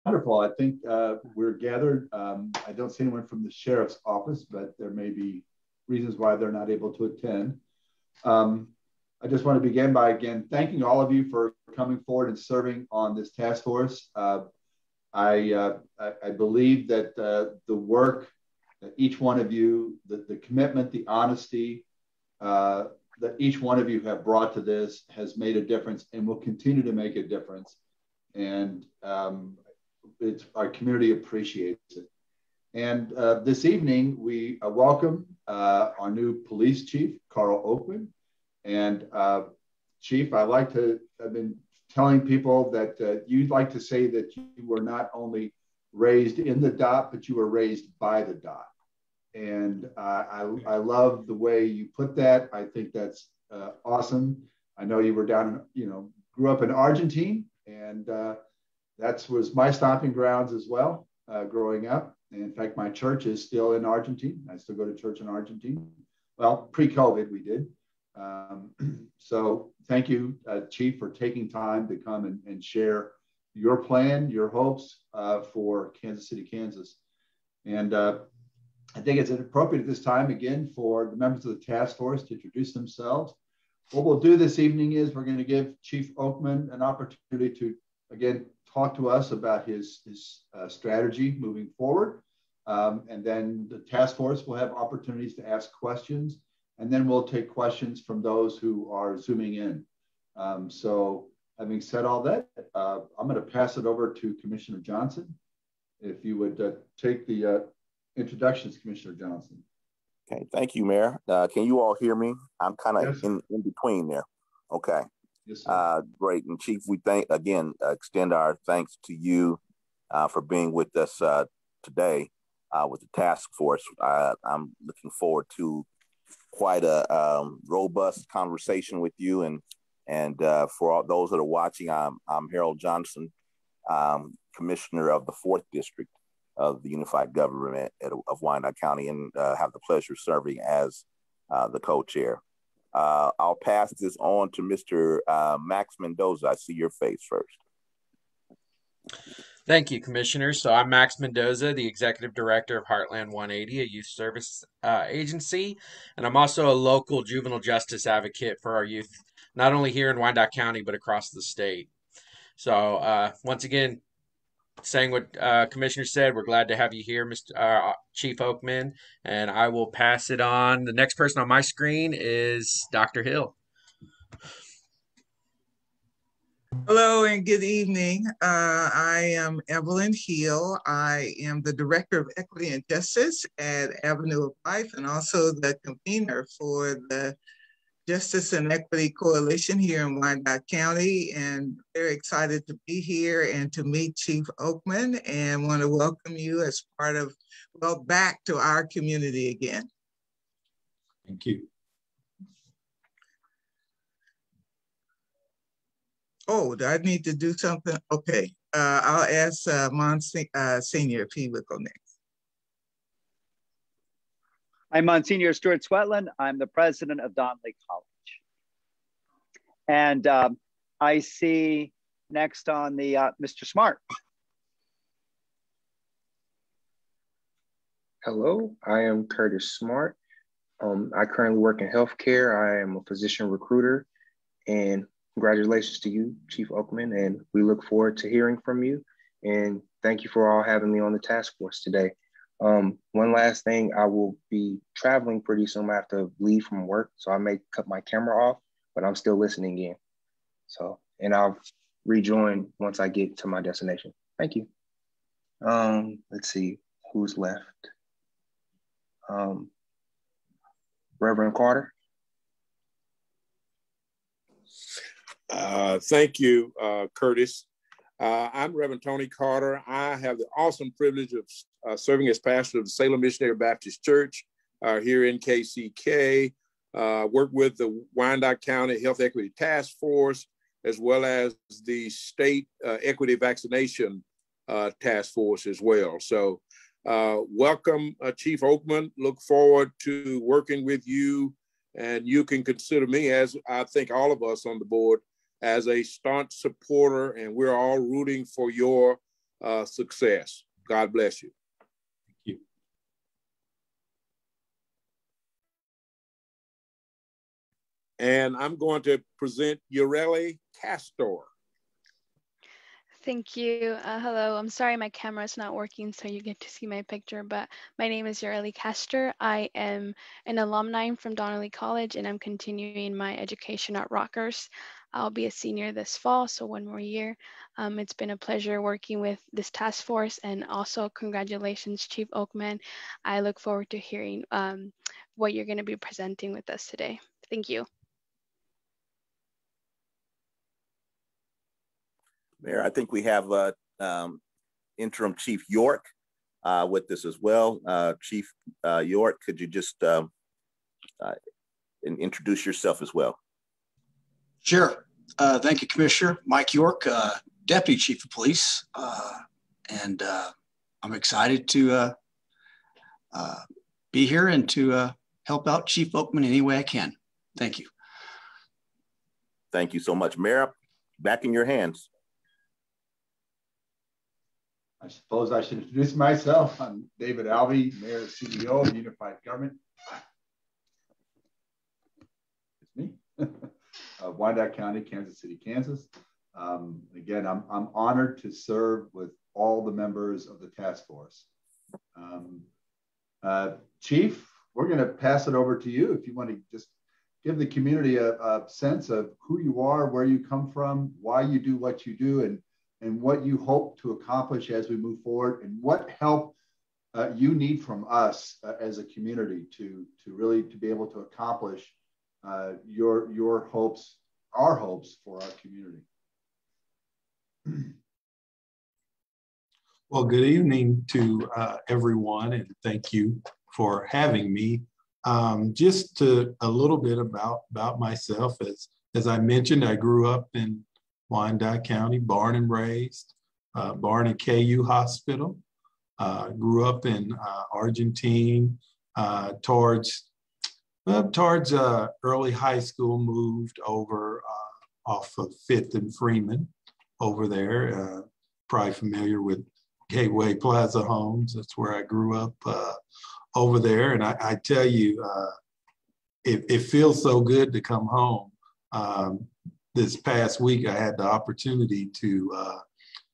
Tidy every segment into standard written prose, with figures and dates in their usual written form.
Wonderful. I think we're gathered. I don't see anyone from the sheriff's office, but there may be reasons why they're not able to attend. I just want to begin by, again, thanking all of you for coming forward and serving on this task force. I believe that the work that each one of you, the commitment, the honesty that each one of you have brought to this has made a difference and will continue to make a difference. And our community appreciates it. And this evening, we welcome our new police chief, Karl Oakman. And Chief, I've been telling people that you'd like to say that you were not only raised in the dot, but you were raised by the dot. And I love the way you put that. I think that's awesome. I know you were grew up in Argentina, and that was my stomping grounds as well, growing up. And in fact, my church is still in Argentina. I still go to church in Argentina. Well, pre-COVID, we did. So thank you, Chief, for taking time to come and share your plan, your hopes for Kansas City, Kansas. And I think it's appropriate at this time, again, for the members of the task force to introduce themselves. What we'll do this evening is we're going to give Chief Oakman an opportunity to, again, talk to us about his strategy moving forward. And then the task force will have opportunities to ask questions. And then we'll take questions from those who are Zooming in. So having said all that, I'm going to pass it over to Commissioner Johnson. If you would take the introductions, Commissioner Johnson. Okay, thank you, Mayor. Can you all hear me? I'm kind of yes. in between there. Okay. Yes, sir. Great. And Chief, we extend our thanks to you for being with us today with the task force. I'm looking forward to quite a robust conversation with you. And for all those that are watching, I'm Harold Johnson, Commissioner of the 4th District of the Unified Government of Wyandotte County, and have the pleasure of serving as the co-chair. I'll pass this on to Mr. Max Mendoza. I see your face first. Thank you, Commissioner. So I'm Max Mendoza, the Executive Director of Heartland 180, a youth service agency, and I'm also a local juvenile justice advocate for our youth, not only here in Wyandotte County, but across the state. So once again, saying what Commissioner said, we're glad to have you here, Mr. Chief Oakman, and I will pass it on. The next person on my screen is Dr. Hill. Hello and good evening. I am Evelyn Hill. I am the Director of Equity and Justice at Avenue of Life and also the convener for the Justice and Equity Coalition here in Wyandotte County, and very excited to be here and to meet Chief Oakman, and want to welcome you as part of, back to our community again. Thank you. Oh, do I need to do something? Okay, I'll ask Monsignor if he would go next. I'm Monsignor Stuart Swetland. I'm the president of Donnelly College. And I see next on the Mr. Smart. Hello, I am Curtis Smart. I currently work in healthcare. I am a physician recruiter, and congratulations to you, Chief Oakman, and we look forward to hearing from you. And thank you for all having me on the task force today. One last thing, I will be traveling pretty soon. I have to leave from work, so I may cut my camera off, but I'm still listening in. So, and I'll rejoin once I get to my destination. Thank you. Let's see who's left. Reverend Carter. Thank you, Curtis. I'm Reverend Tony Carter. I have the awesome privilege of serving as pastor of the Salem Missionary Baptist Church here in KCK. Work with the Wyandotte County Health Equity Task Force, as well as the State Equity Vaccination Task Force as well. So welcome, Chief Oakman. Look forward to working with you, and you can consider me, as I think all of us on the board, as a staunch supporter, and we're all rooting for your success. God bless you. Thank you. And I'm going to present Ellie Castor. Thank you. Hello, I'm sorry my camera's not working so you get to see my picture, but my name is Ellie Castor. I am an alumni from Donnelly College and I'm continuing my education at Rutgers. I'll be a senior this fall, so one more year. It's been a pleasure working with this task force, and also congratulations, Chief Oakman. I look forward to hearing what you're going to be presenting with us today. Thank you. Mayor, I think we have Interim Chief York with us as well. Chief York, could you just introduce yourself as well? Sure. Thank you, Commissioner. Mike York, Deputy Chief of Police. And I'm excited to be here and to help out Chief Oakman any way I can. Thank you. Thank you so much. Mayor, back in your hands. I suppose I should introduce myself. I'm David Alvey, Mayor and CEO of Unified Government. It's me. Wyandotte County, Kansas City, Kansas. Again, I'm honored to serve with all the members of the task force. Chief, we're going to pass it over to you if you want to just give the community a sense of who you are, where you come from, why you do what you do, and what you hope to accomplish as we move forward, and what help you need from us as a community to really be able to accomplish your hopes, our hopes for our community. Well, good evening to everyone, and thank you for having me. Just a little bit about myself. As I mentioned, I grew up in Wyandotte County, born and raised, born at KU Hospital. Grew up in Argentine, towards early high school, moved over off of 5th and Freeman over there. Probably familiar with Gateway Plaza Homes. That's where I grew up over there. And I tell you, it feels so good to come home. This past week, I had the opportunity to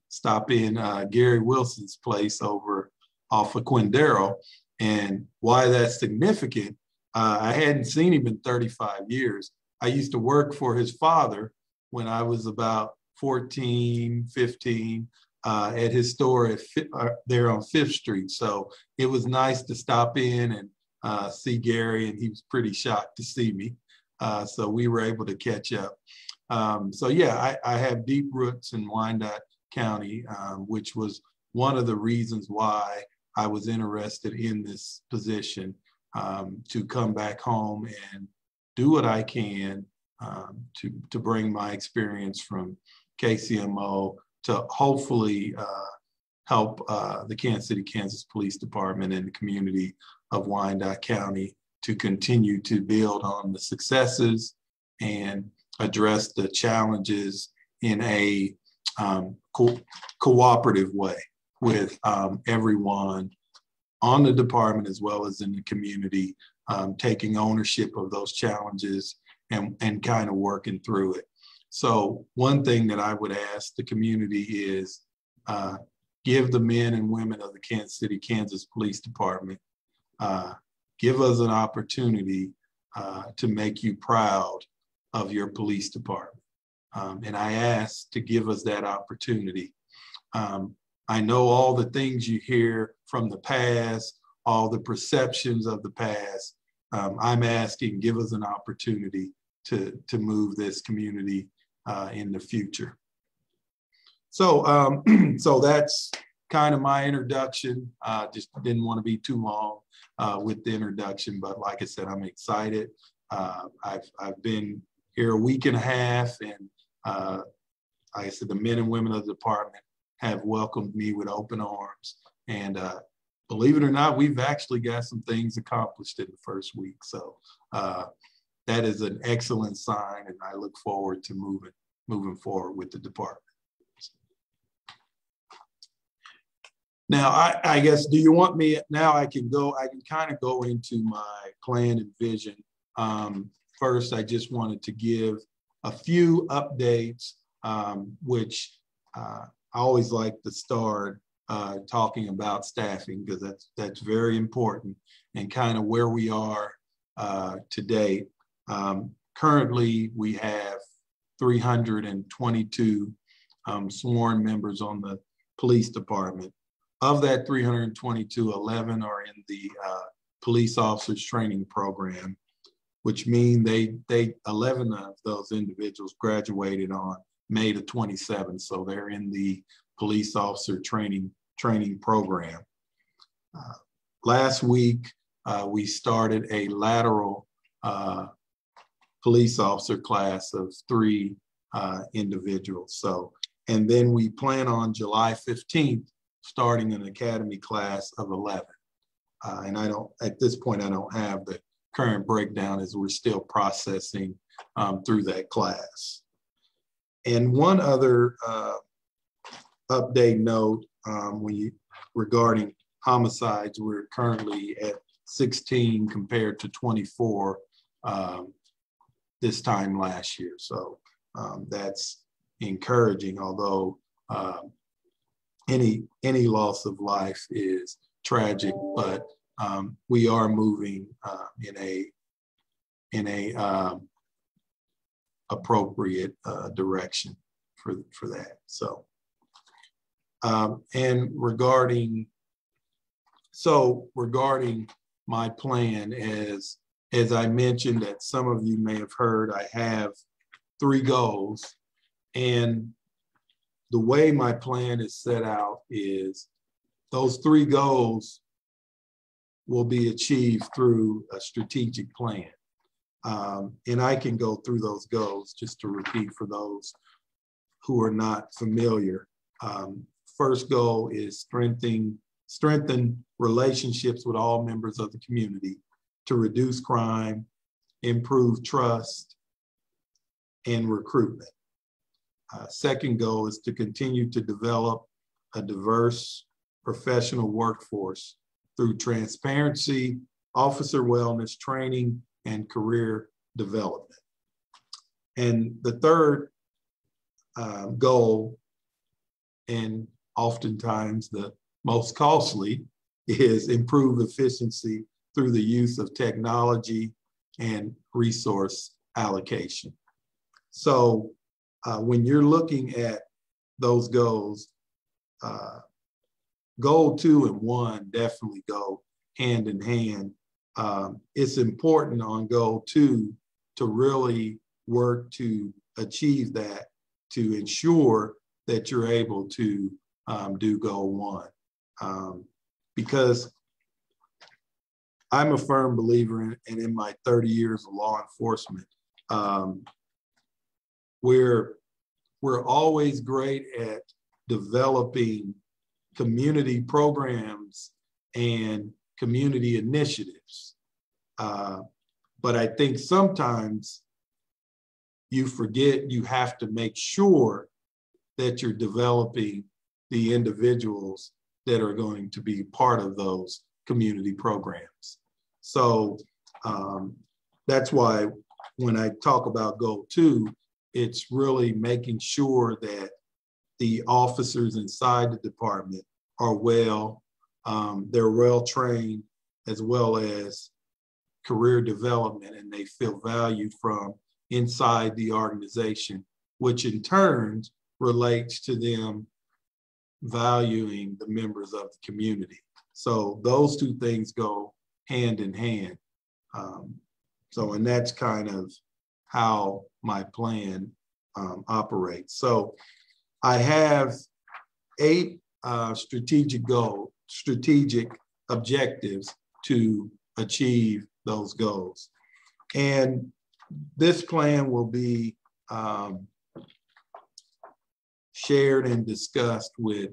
stop in Gary Wilson's place over off of Quindaro. And why that's significant, I hadn't seen him in 35 years. I used to work for his father when I was about 14, 15 at his store there on 5th Street. So it was nice to stop in and see Gary, and he was pretty shocked to see me. So we were able to catch up. So yeah, I have deep roots in Wyandotte County, which was one of the reasons why I was interested in this position, to come back home and do what I can to bring my experience from KCMO to hopefully help the Kansas City, Kansas Police Department and the community of Wyandotte County to continue to build on the successes and address the challenges in a cooperative way with everyone on the department as well as in the community, taking ownership of those challenges and kind of working through it. So one thing that I would ask the community is give the men and women of the Kansas City, Kansas Police Department, give us an opportunity to make you proud of your police department. And I ask to give us that opportunity. I know all the things you hear from the past, all the perceptions of the past. I'm asking, give us an opportunity to move this community in the future. So, so that's kind of my introduction. Just didn't want to be too long with the introduction, but like I said, I'm excited. I've been here a week and a half, and like I said, the men and women of the department have welcomed me with open arms. And believe it or not, we've actually got some things accomplished in the first week. So that is an excellent sign, and I look forward to moving forward with the department. Now, I guess, do you want me, now I can kind of go into my plan and vision. First, I just wanted to give a few updates, which I always like to start talking about staffing, because that's very important, and kind of where we are to date. Currently, we have 322 sworn members on the police department. Of that 322, 11 are in the police officers training program, which mean 11 of those individuals graduated on May the 27th. So they're in the police officer training program. Last week, we started a lateral police officer class of 3 individuals. So, and then we plan on July 15th, starting an academy class of 11. And at this point, I don't have the current breakdown, as we're still processing through that class. And one other update note regarding homicides, we're currently at 16 compared to 24 this time last year. So that's encouraging, although any loss of life is tragic, but we are moving in a appropriate direction for that. So and regarding my plan, as I mentioned, that some of you may have heard, I have 3 goals, and the way my plan is set out is those 3 goals will be achieved through a strategic plan. And I can go through those goals just to repeat for those who are not familiar. First goal is strengthen relationships with all members of the community to reduce crime, improve trust, and recruitment. Second goal is to continue to develop a diverse professional workforce through transparency, officer wellness training, and career development. And the third goal, and oftentimes the most costly, is improve efficiency through the use of technology and resource allocation. So when you're looking at those goals, goal 2 and 1 definitely go hand in hand. It's important on goal 2 to really work to achieve that, to ensure that you're able to do goal 1. Because I'm a firm believer in, and in my 30 years of law enforcement, we're always great at developing community programs and community initiatives. But I think sometimes you forget you have to make sure that you're developing the individuals that are going to be part of those community programs. So that's why when I talk about goal 2, it's really making sure that the officers inside the department are they're well trained, as well as career development, and they feel value from inside the organization, which in turn relates to them valuing the members of the community. So those 2 things go hand in hand. And that's kind of how my plan operates. So I have 8 strategic objectives to achieve those goals. And this plan will be shared and discussed with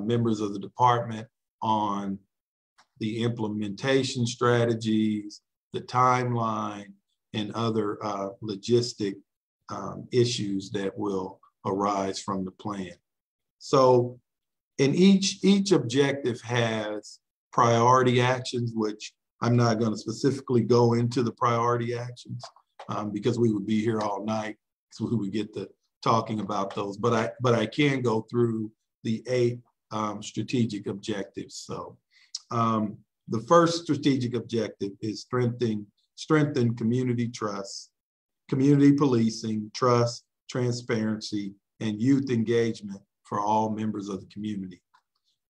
members of the department on the implementation strategies, the timeline, and other logistic issues that will arise from the plan. So And each objective has priority actions, which I'm not going to specifically go into the priority actions because we would be here all night, so we would get to talking about those. But I can go through the 8 strategic objectives. So the first strategic objective is strengthen community trust, community policing, trust, transparency, and youth engagement for all members of the community.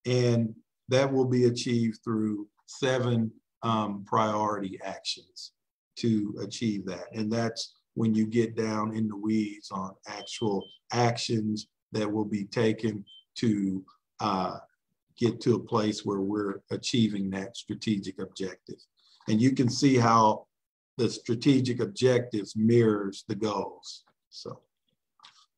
And that will be achieved through 7 priority actions to achieve that. And that's when you get down in the weeds on actual actions that will be taken to get to a place where we're achieving that strategic objective. And you can see how the strategic objectives mirrors the goals. So,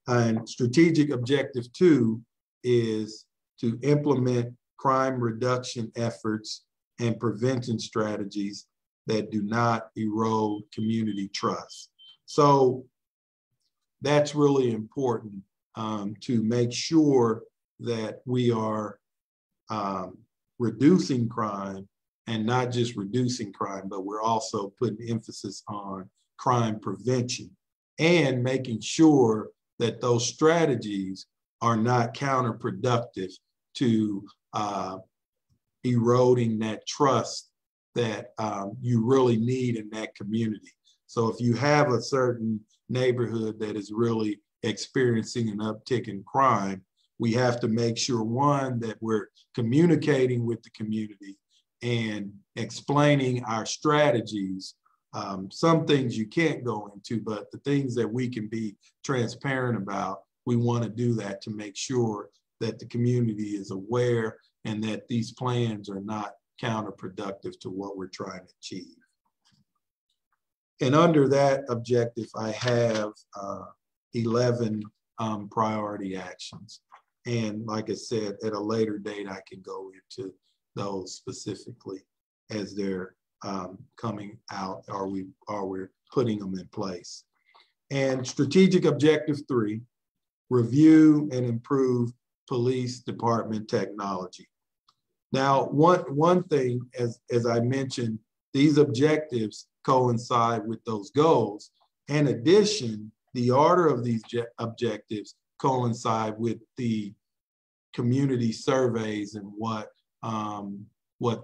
and strategic objective 2 is to implement crime reduction efforts and prevention strategies that do not erode community trust. So that's really important to make sure that we are reducing crime, and not just reducing crime, but we're also putting emphasis on crime prevention and making sure that those strategies are not counterproductive to eroding that trust that you really need in that community. So if you have a certain neighborhood that is really experiencing an uptick in crime, we have to make sure, one, that we're communicating with the community and explaining our strategies. Some things you can't go into, but the things that we can be transparent about, we want to do that to make sure that the community is aware and that these plans are not counterproductive to what we're trying to achieve. And under that objective, I have 11 priority actions. And like I said, at a later date, I can go into those specifically as they're coming out, or we're putting them in place. And strategic objective 3, review and improve police department technology. Now, one thing, as I mentioned, these objectives coincide with those goals. In addition, the order of these objectives coincide with the community surveys and what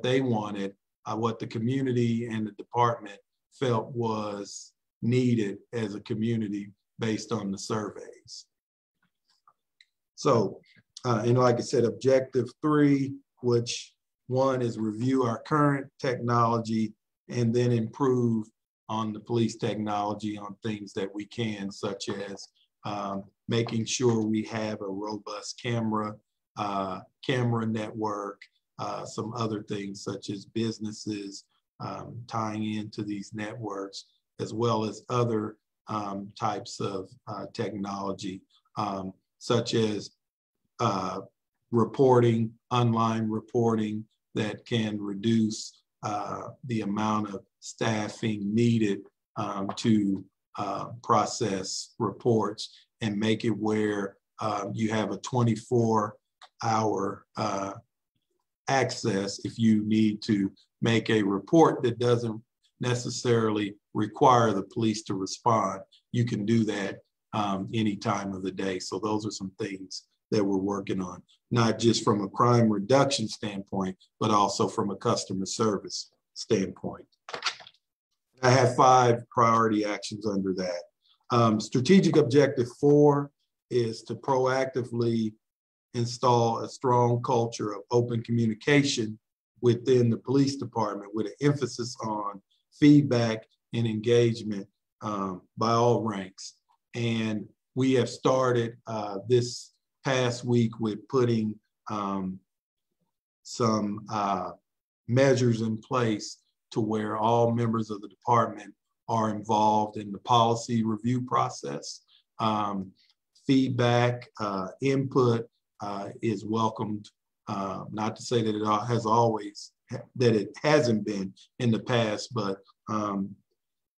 they wanted, what the community and the department felt was needed as a community based on the surveys. So, and like I said, objective 3, which one is review our current technology and then improve on the police technology on things that we can, such as making sure we have a robust camera network, some other things such as businesses tying into these networks, as well as other types of technology, such as reporting, online reporting that can reduce the amount of staffing needed to process reports and make it where you have a 24-hour access if you need to make a report that doesn't necessarily require the police to respond. You can do that any time of the day. So those are some things that we're working on, not just from a crime reduction standpoint, but also from a customer service standpoint. I have 5 priority actions under that. Strategic objective 4 is to proactively install a strong culture of open communication within the police department with an emphasis on feedback and engagement by all ranks. And we have started this past week with putting some measures in place to where all members of the department are involved in the policy review process. Feedback, input is welcomed. Not to say that it hasn't been in the past, but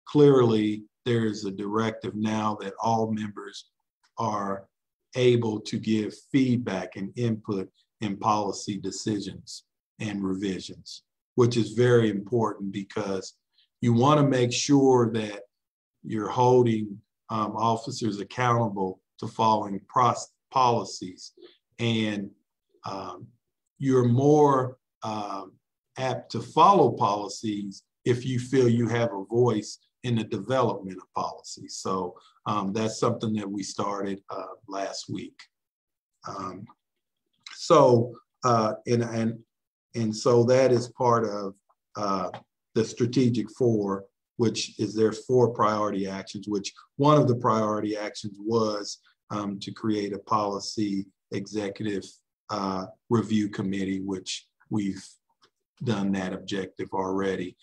clearly there is a directive now that all members are able to give feedback and input in policy decisions and revisions, which is very important because you want to make sure that you're holding officers accountable to following policies, and you're more apt to follow policies if you feel you have a voice in the development of policies. So that's something that we started last week. So that is part of the strategic 4, which is there's 4 priority actions, which one of the priority actions was to create a policy executive review committee, which we've done that objective already,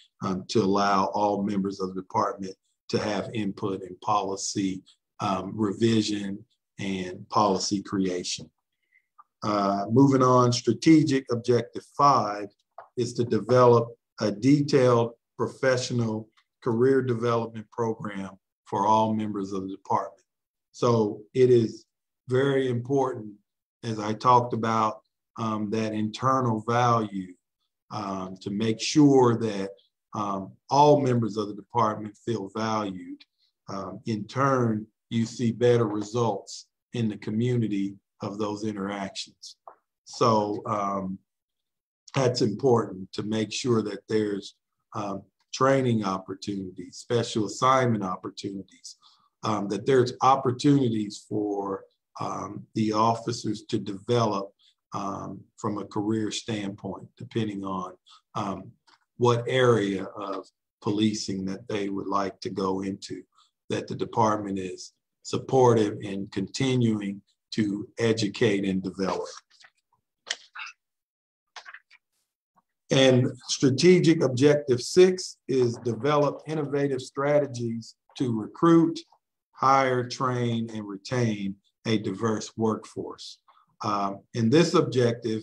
to allow all members of the department to have input in policy revision and policy creation. Moving on, strategic objective 5 is to develop a detailed professional career development program for all members of the department. So it is very important, as I talked about, that internal value to make sure that all members of the department feel valued. In turn, you see better results in the community of those interactions. So that's important to make sure that there's training opportunities, special assignment opportunities, that there's opportunities for the officers to develop from a career standpoint, depending on what area of policing that they would like to go into, that the department is supportive and continuing to educate and develop. And strategic objective 6 is develop innovative strategies to recruit, hire, train, and retain a diverse workforce. In this objective,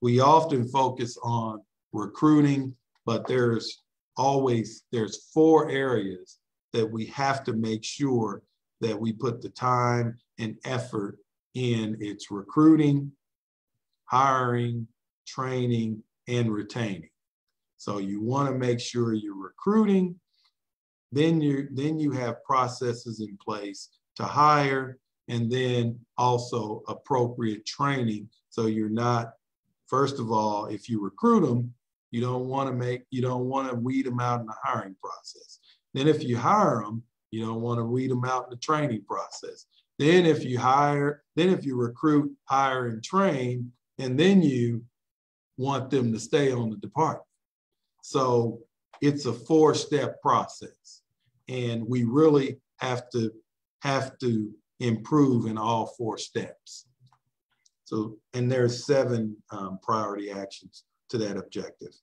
we often focus on recruiting, but there's 4 areas that we have to make sure that we put the time and effort in. It's recruiting, hiring, training, and retaining. So you want to make sure you're recruiting, then you have processes in place to hire, and then also appropriate training. So you're not, first of all, if you recruit them, you don't want to weed them out in the hiring process. Then if you hire them, you don't want to weed them out in the training process. Then if you recruit, hire, and train, and then you want them to stay on the department. So it's a 4-step process, and we really have to improve in all 4 steps. So, and there's 7 priority actions to that objective.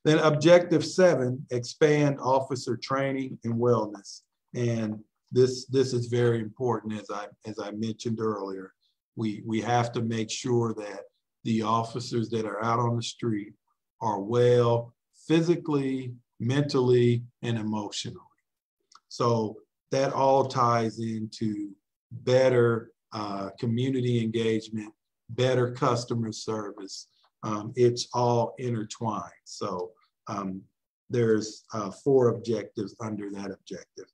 Then objective 7, expand officer training and wellness. And this is very important, as I mentioned earlier. We have to make sure that the officers that are out on the street are well physically, mentally, and emotionally. So that all ties into better community engagement, better customer service. It's all intertwined. So there's 4 objectives under that objective.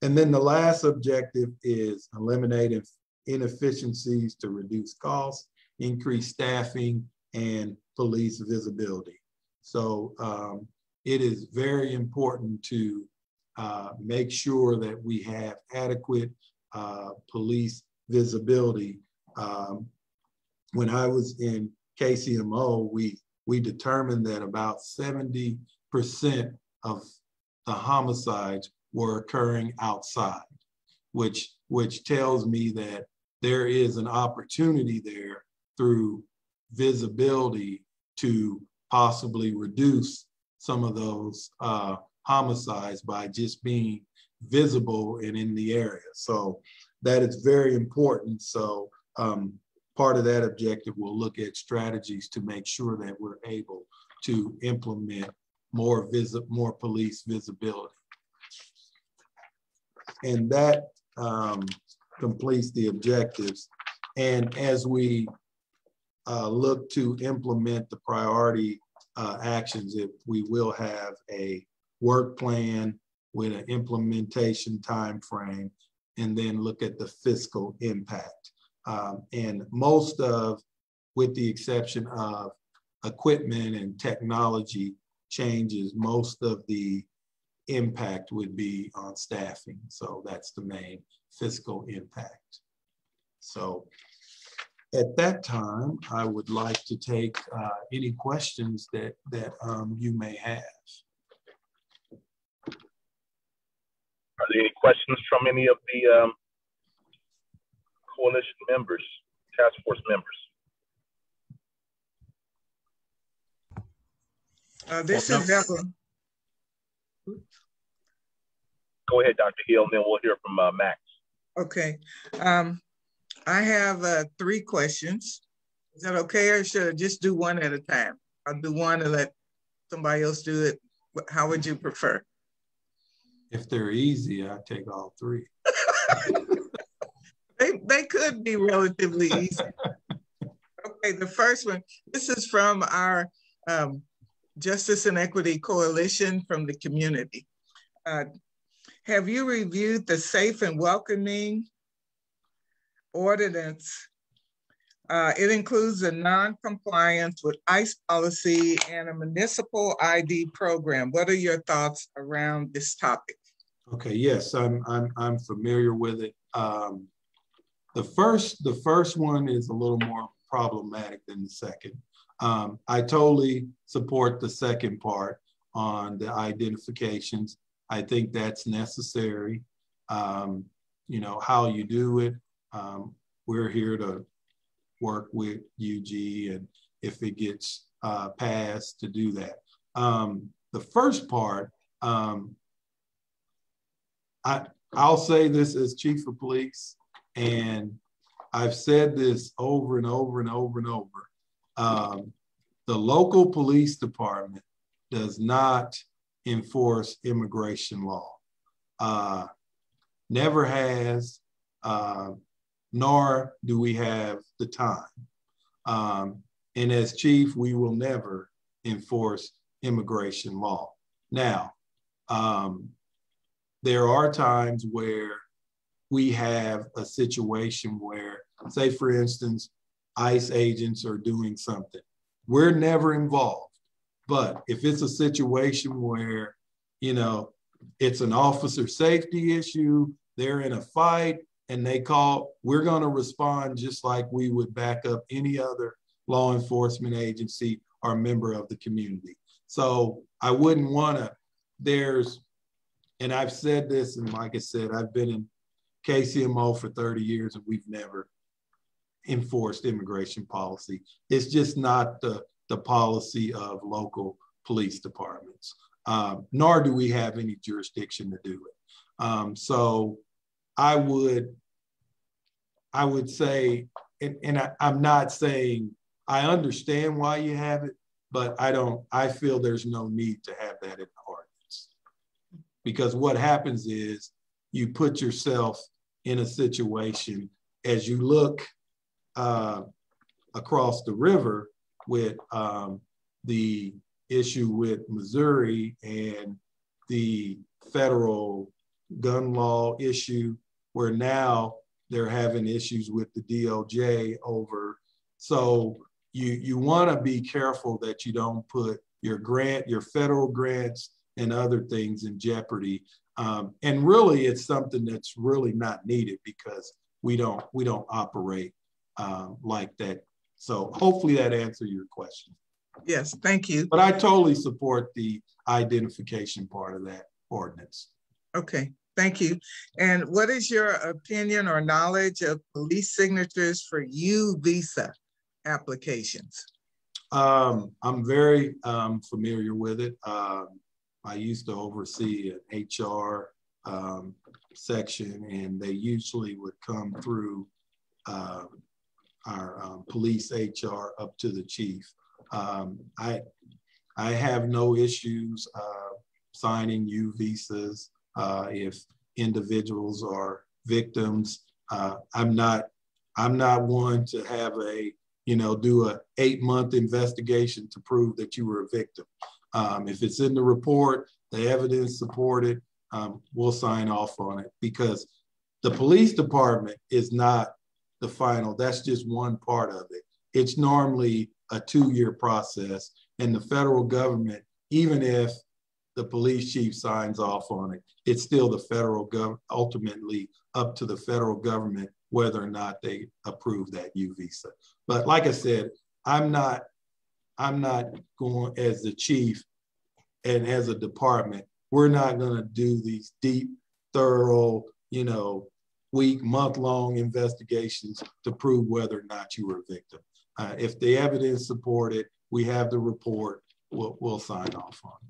And then the last objective is eliminate inefficiencies to reduce costs, increase staffing, and police visibility. So it is very important to make sure that we have adequate police visibility. When I was in KCMO, we determined that about 70% of the homicides were occurring outside, which tells me that there is an opportunity there through visibility to possibly reduce some of those homicides by just being visible and in the area. So that is very important. So part of that objective will look at strategies to make sure that we're able to implement more police visibility. And that completes the objectives. And as we look to implement the priority actions, if we will have a work plan with an implementation time frame, and then look at the fiscal impact. And most of, with the exception of equipment and technology changes, most of the impact would be on staffing. So that's the main fiscal impact. So at that time, I would like to take any questions that you may have. Are there any questions from any of the coalition members, task force members? This is Evelyn. Go ahead, Dr. Hill, and then we'll hear from Max. Okay. I have 3 questions. Is that okay, or should I just do one at a time? I'll do one and let somebody else do it. How would you prefer? If they're easy, I take all 3. They could be relatively easy. Okay, the first one, this is from our Justice and Equity Coalition from the community. Have you reviewed the safe and welcoming ordinance? It includes a non-compliance with ICE policy and a municipal ID program. What are your thoughts around this topic? Okay, yes, I'm familiar with it. The first one is a little more problematic than the second. I totally support the second part on the identifications. I think that's necessary. You know, how you do it. We're here to work with UG, and if it gets passed, to do that. The first part, I'll say this as chief of police, and I've said this over and over and over and over. The local police department does not enforce immigration law. Never has, nor do we have the time. And as chief, we will never enforce immigration law. Now, there are times where we have a situation where, say for instance, ICE agents are doing something. We're never involved. But if it's a situation where, you know, it's an officer safety issue, they're in a fight and they call, we're going to respond just like we would back up any other law enforcement agency or member of the community. So I wouldn't want to, and I've said this, and like I said, I've been in KCMO for 30 years and we've never enforced immigration policy. It's just not the policy of local police departments, nor do we have any jurisdiction to do it. So I would say, and I'm not saying, I understand why you have it, but I feel there's no need to have that in the ordinance. Because what happens is you put yourself in a situation as you look across the river with the issue with Missouri and the federal gun law issue, where now they're having issues with the DOJ over. So you want to be careful that you don't put your federal grants and other things in jeopardy. And really, it's something that's really not needed because we don't operate like that. So hopefully that answers your question. Yes, thank you. But I totally support the identification part of that ordinance. Okay, thank you. And what is your opinion or knowledge of police signatures for U visa applications? I'm very familiar with it. I used to oversee an HR section, and they usually would come through our police HR up to the chief. I have no issues signing U visas if individuals are victims. I'm not one to have do a 8-month investigation to prove that you were a victim. If it's in the report, the evidence supported, we'll sign off on it, because the police department is not the final. That's just one part of it. It's normally a 2-year process, and the federal government, even if the police chief signs off on it, it's still the federal government, ultimately up to the federal government whether or not they approve that U visa. But like I said, I'm not going as the chief and as a department, we're not going to do these deep, thorough, week, month-long investigations to prove whether or not you were a victim. If the evidence support it, we have the report, we'll sign off on it.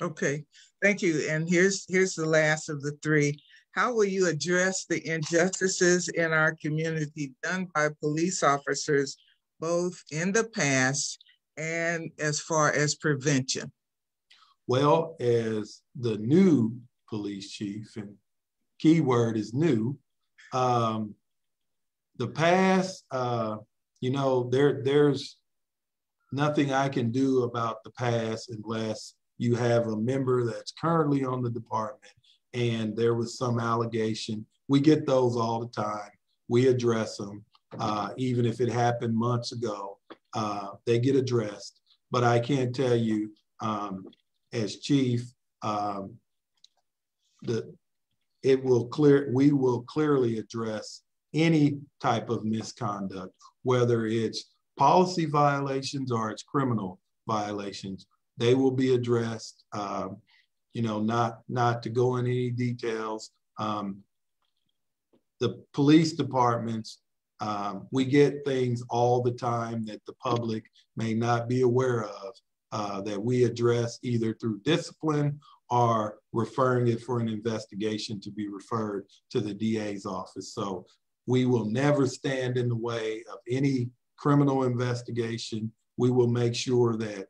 Okay, thank you. And here's the last of the 3. How will you address the injustices in our community done by police officers, both in the past and as far as prevention? Well, as the new police chief, and keyword is new, the past, there's nothing I can do about the past unless you have a member that's currently on the department and there was some allegation. We get those all the time. We address them. Even if it happened months ago, they get addressed. But I can tell you, as chief, we will clearly address any type of misconduct, whether it's policy violations or it's criminal violations. They will be addressed. Not to go into any details. The police departments, we get things all the time that the public may not be aware of, that we address either through discipline or referring it for an investigation to be referred to the DA's office. So we will never stand in the way of any criminal investigation. We will make sure that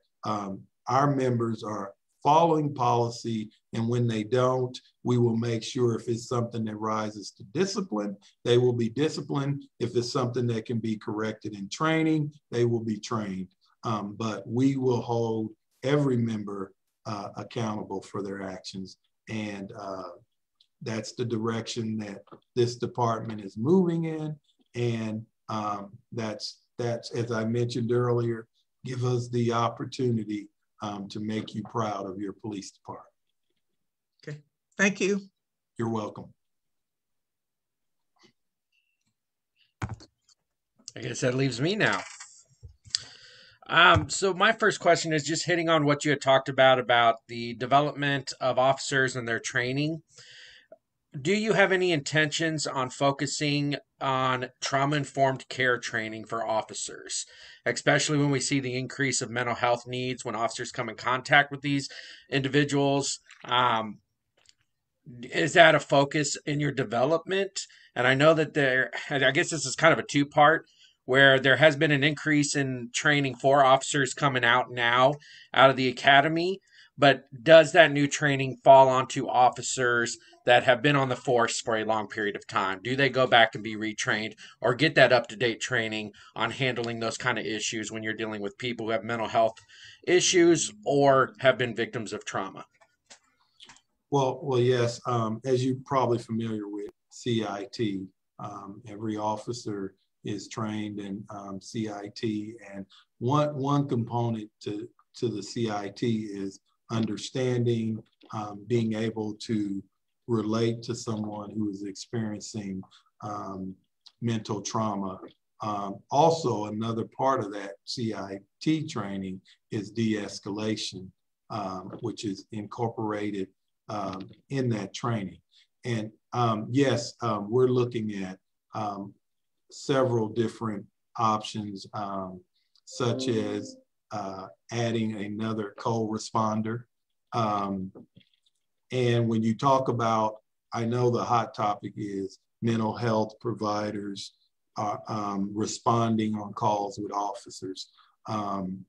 our members are following policy, and when they don't, we will make sure if it's something that rises to discipline, they will be disciplined. If it's something that can be corrected in training, they will be trained. But we will hold every member accountable for their actions, and that's the direction that this department is moving in. And that's as I mentioned earlier, give us the opportunity to make you proud of your police department. Okay, thank you. You're welcome. I guess that leaves me now. So my first question is just hitting on what you had talked about the development of officers and their training. Do you have any intentions on focusing on trauma-informed care training for officers, especially when we see the increase of mental health needs when officers come in contact with these individuals? Is that a focus in your development? And I know that I guess this is kind of a 2-part, where there has been an increase in training for officers coming out now out of the academy, but does that new training fall onto officers that have been on the force for a long period of time? Do they go back and be retrained or get that up-to-date training on handling those kind of issues when you're dealing with people who have mental health issues or have been victims of trauma? Well, yes. As you're probably familiar with CIT, every officer is trained in CIT, and one component to the CIT is understanding, being able to relate to someone who is experiencing mental trauma. Also, another part of that CIT training is de-escalation, which is incorporated in that training. And yes, we're looking at several different options, such as adding another co-responder. And when you talk about, I know the hot topic is mental health providers responding on calls with officers. And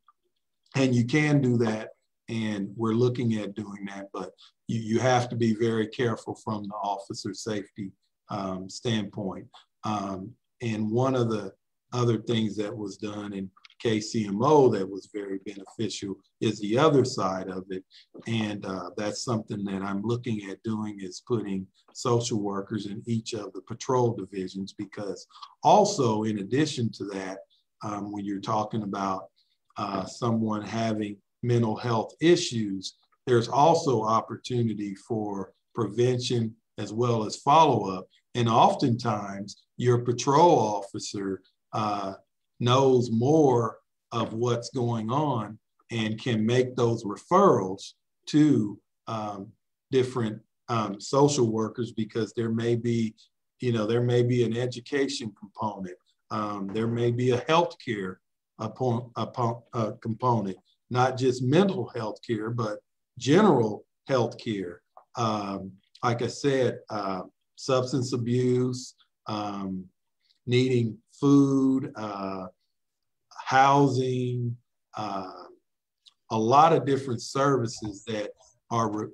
you can do that, and we're looking at doing that, but you have to be very careful from the officer safety standpoint. And one of the other things that was done in KCMO that was very beneficial is the other side of it. And that's something that I'm looking at doing, is putting social workers in each of the patrol divisions, because also in addition to that, when you're talking about someone having mental health issues, there's also opportunity for prevention as well as follow-up. And oftentimes your patrol officer knows more of what's going on and can make those referrals to different social workers, because there may be, there may be an education component. There may be a healthcare component, not just mental health care, but general health care. Like I said, substance abuse, needing food, housing, a lot of different services that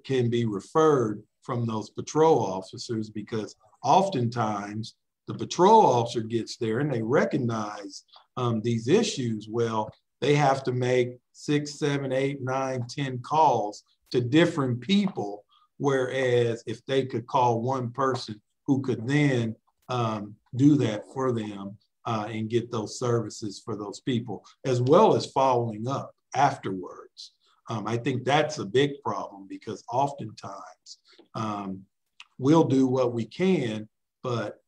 can be referred from those patrol officers, because oftentimes the patrol officer gets there and they recognize these issues. Well, they have to make 6, 7, 8, 9, 10 calls to different people. Whereas if they could call one person who could then do that for them and get those services for those people, as well as following up afterwards. I think that's a big problem, because oftentimes we'll do what we can, but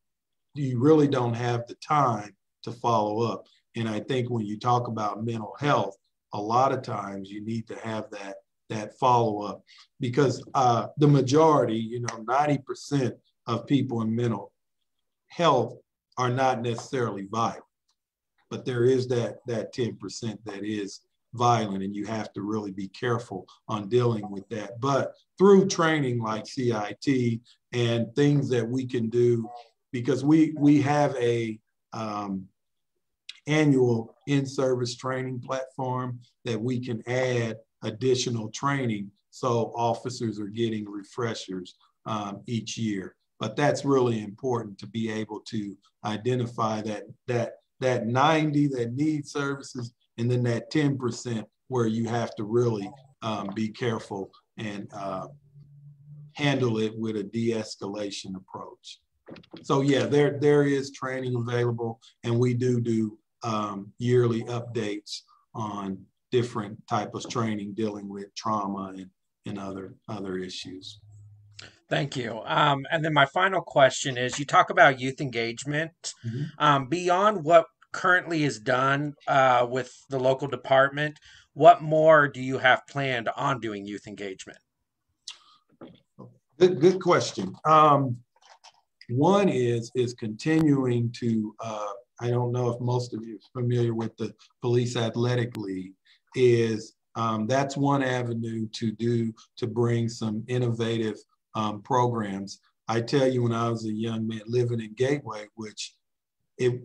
you really don't have the time to follow up. And I think when you talk about mental health, a lot of times you need to have that follow-up, because the majority, 90% of people in mental health are not necessarily violent, but there is that 10% that is violent, and you have to really be careful on dealing with that. But through training like CIT and things that we can do, because we have a annual in-service training platform that we can add additional training, so officers are getting refreshers each year. But that's really important, to be able to identify that 90 that need services, and then that 10% where you have to really be careful and handle it with a de-escalation approach. So yeah, there is training available, and we do yearly updates on different types of training dealing with trauma and other issues. Thank you. And then my final question is, you talk about youth engagement. Mm-hmm. Beyond what currently is done with the local department, what more do you have planned on doing youth engagement? Good question. One is continuing to, I don't know if most of you are familiar with the Police Athletic League, that's one avenue to bring some innovative programs. I tell you, when I was a young man living in Gateway,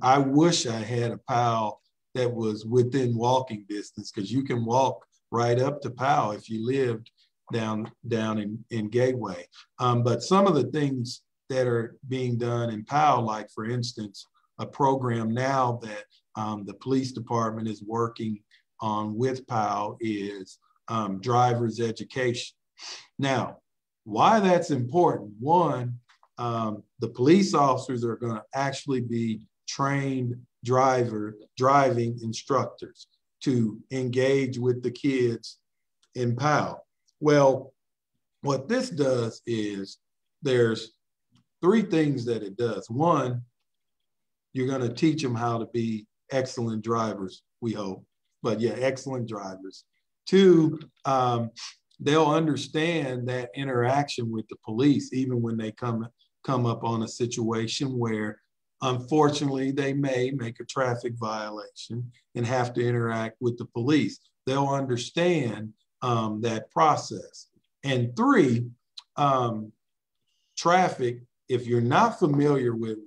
I wish I had a PAL that was within walking distance, because you can walk right up to PAL if you lived down in Gateway. But some of the things that are being done in PAL, like for instance, a program now that the police department is working on with PAL is driver's education. Now, why that's important: one, the police officers are going to actually be trained driving instructors to engage with the kids in PAL. Well, what this does is there's 3 things that it does. One, you're going to teach them how to be excellent drivers, we hope, but yeah, excellent drivers. 2, they'll understand that interaction with the police, even when they come up on a situation where unfortunately they may make a traffic violation and have to interact with the police. They'll understand that process. And 3, traffic, if you're not familiar with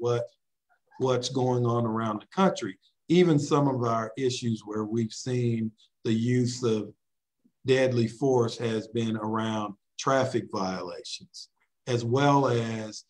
what's going on around the country, even some of our issues where we've seen the use of deadly force has been around traffic violations, as well as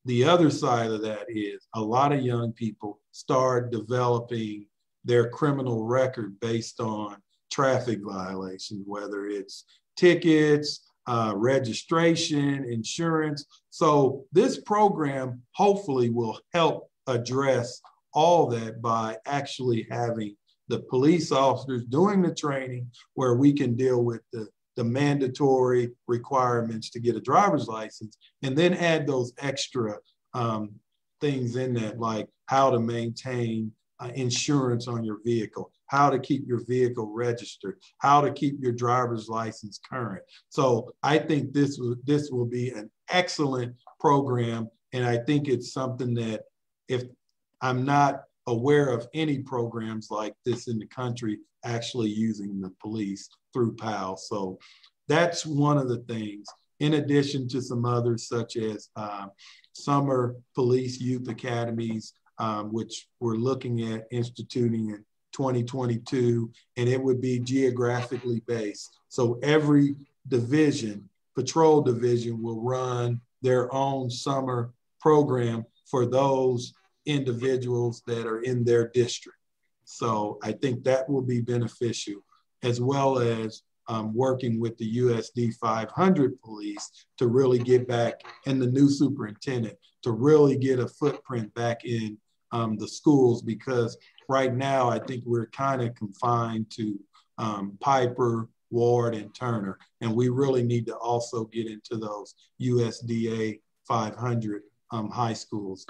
the other side of that is a lot of young people start developing their criminal record based on traffic violations, whether it's tickets, registration, insurance. So this program hopefully will help address all that by actually having the police officers doing the training where we can deal with the mandatory requirements to get a driver's license, and then add those extra things in that, like how to maintain insurance on your vehicle, how to keep your vehicle registered, how to keep your driver's license current. So I think this will be an excellent program. And I think it's something that, if I'm not aware of any programs like this in the country actually using the police through PAL. So that's one of the things, in addition to some others such as summer police youth academies, which we're looking at instituting in 2022, and it would be geographically based. So every division, patrol division, will run their own summer program for those individuals that are in their district. So I think that will be beneficial, as well as working with the USD 500 police to really get back, and the new superintendent to really get a footprint back in the schools, because right now I think we're kind of confined to Piper, Ward, and Turner, and we really need to also get into those USDA 500 high schools.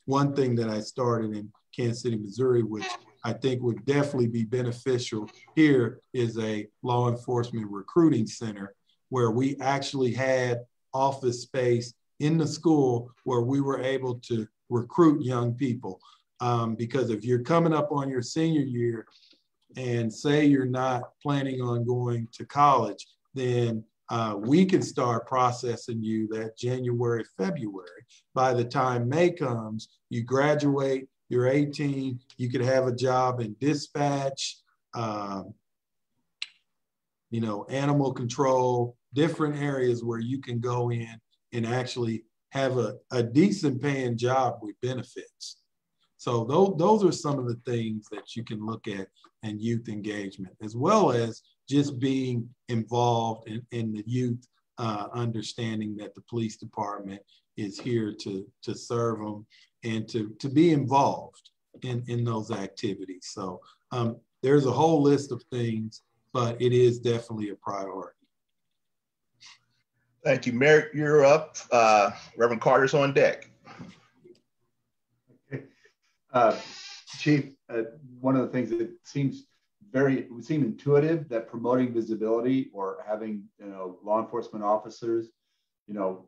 One thing that I started in Kansas City, Missouri, which I think would definitely be beneficial here, is a law enforcement recruiting center where we actually had office space in the school where we were able to recruit young people. Because if you're coming up on your senior year and say you're not planning on going to college, then we can start processing you that January, February. By the time May comes, you graduate, you're 18, you could have a job in dispatch, animal control, different areas where you can go in and actually have a decent paying job with benefits. So those are some of the things that you can look at in youth engagement, as well as just being involved in the youth, understanding that the police department is here to serve them and to be involved in those activities. So there's a whole list of things, but it is definitely a priority. Thank you. Merrick, you're up. Reverend Carter's on deck. Okay. Chief, one of the things that would seem intuitive, that promoting visibility or having law enforcement officers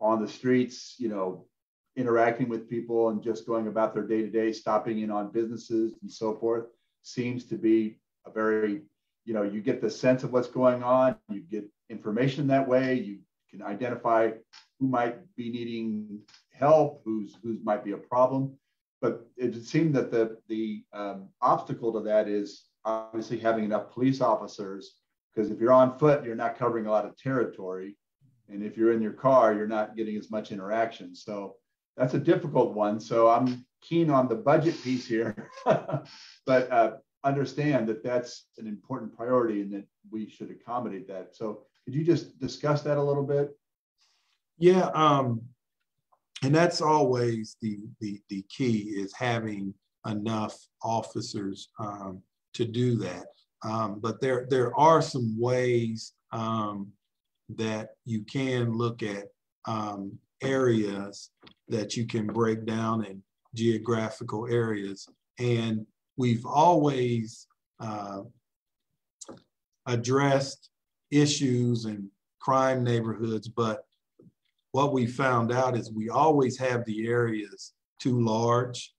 on the streets, interacting with people and just going about their day-to-day, stopping in on businesses and so forth, seems to be a very, you get the sense of what's going on, you get information that way, you can identify who might be needing help, who's might be a problem. But it seemed that the obstacle to that is obviously having enough police officers, because if you're on foot, you're not covering a lot of territory. And if you're in your car, you're not getting as much interaction. So that's a difficult one. So I'm keen on the budget piece here, but understand that that's an important priority and that we should accommodate that. So could you just discuss that a little bit? Yeah, and that's always the key, is having enough officers to do that. But there are some ways that you can look at areas that you can break down in geographical areas. And we've always addressed issues in crime neighborhoods, but what we found out is we always have the areas too large.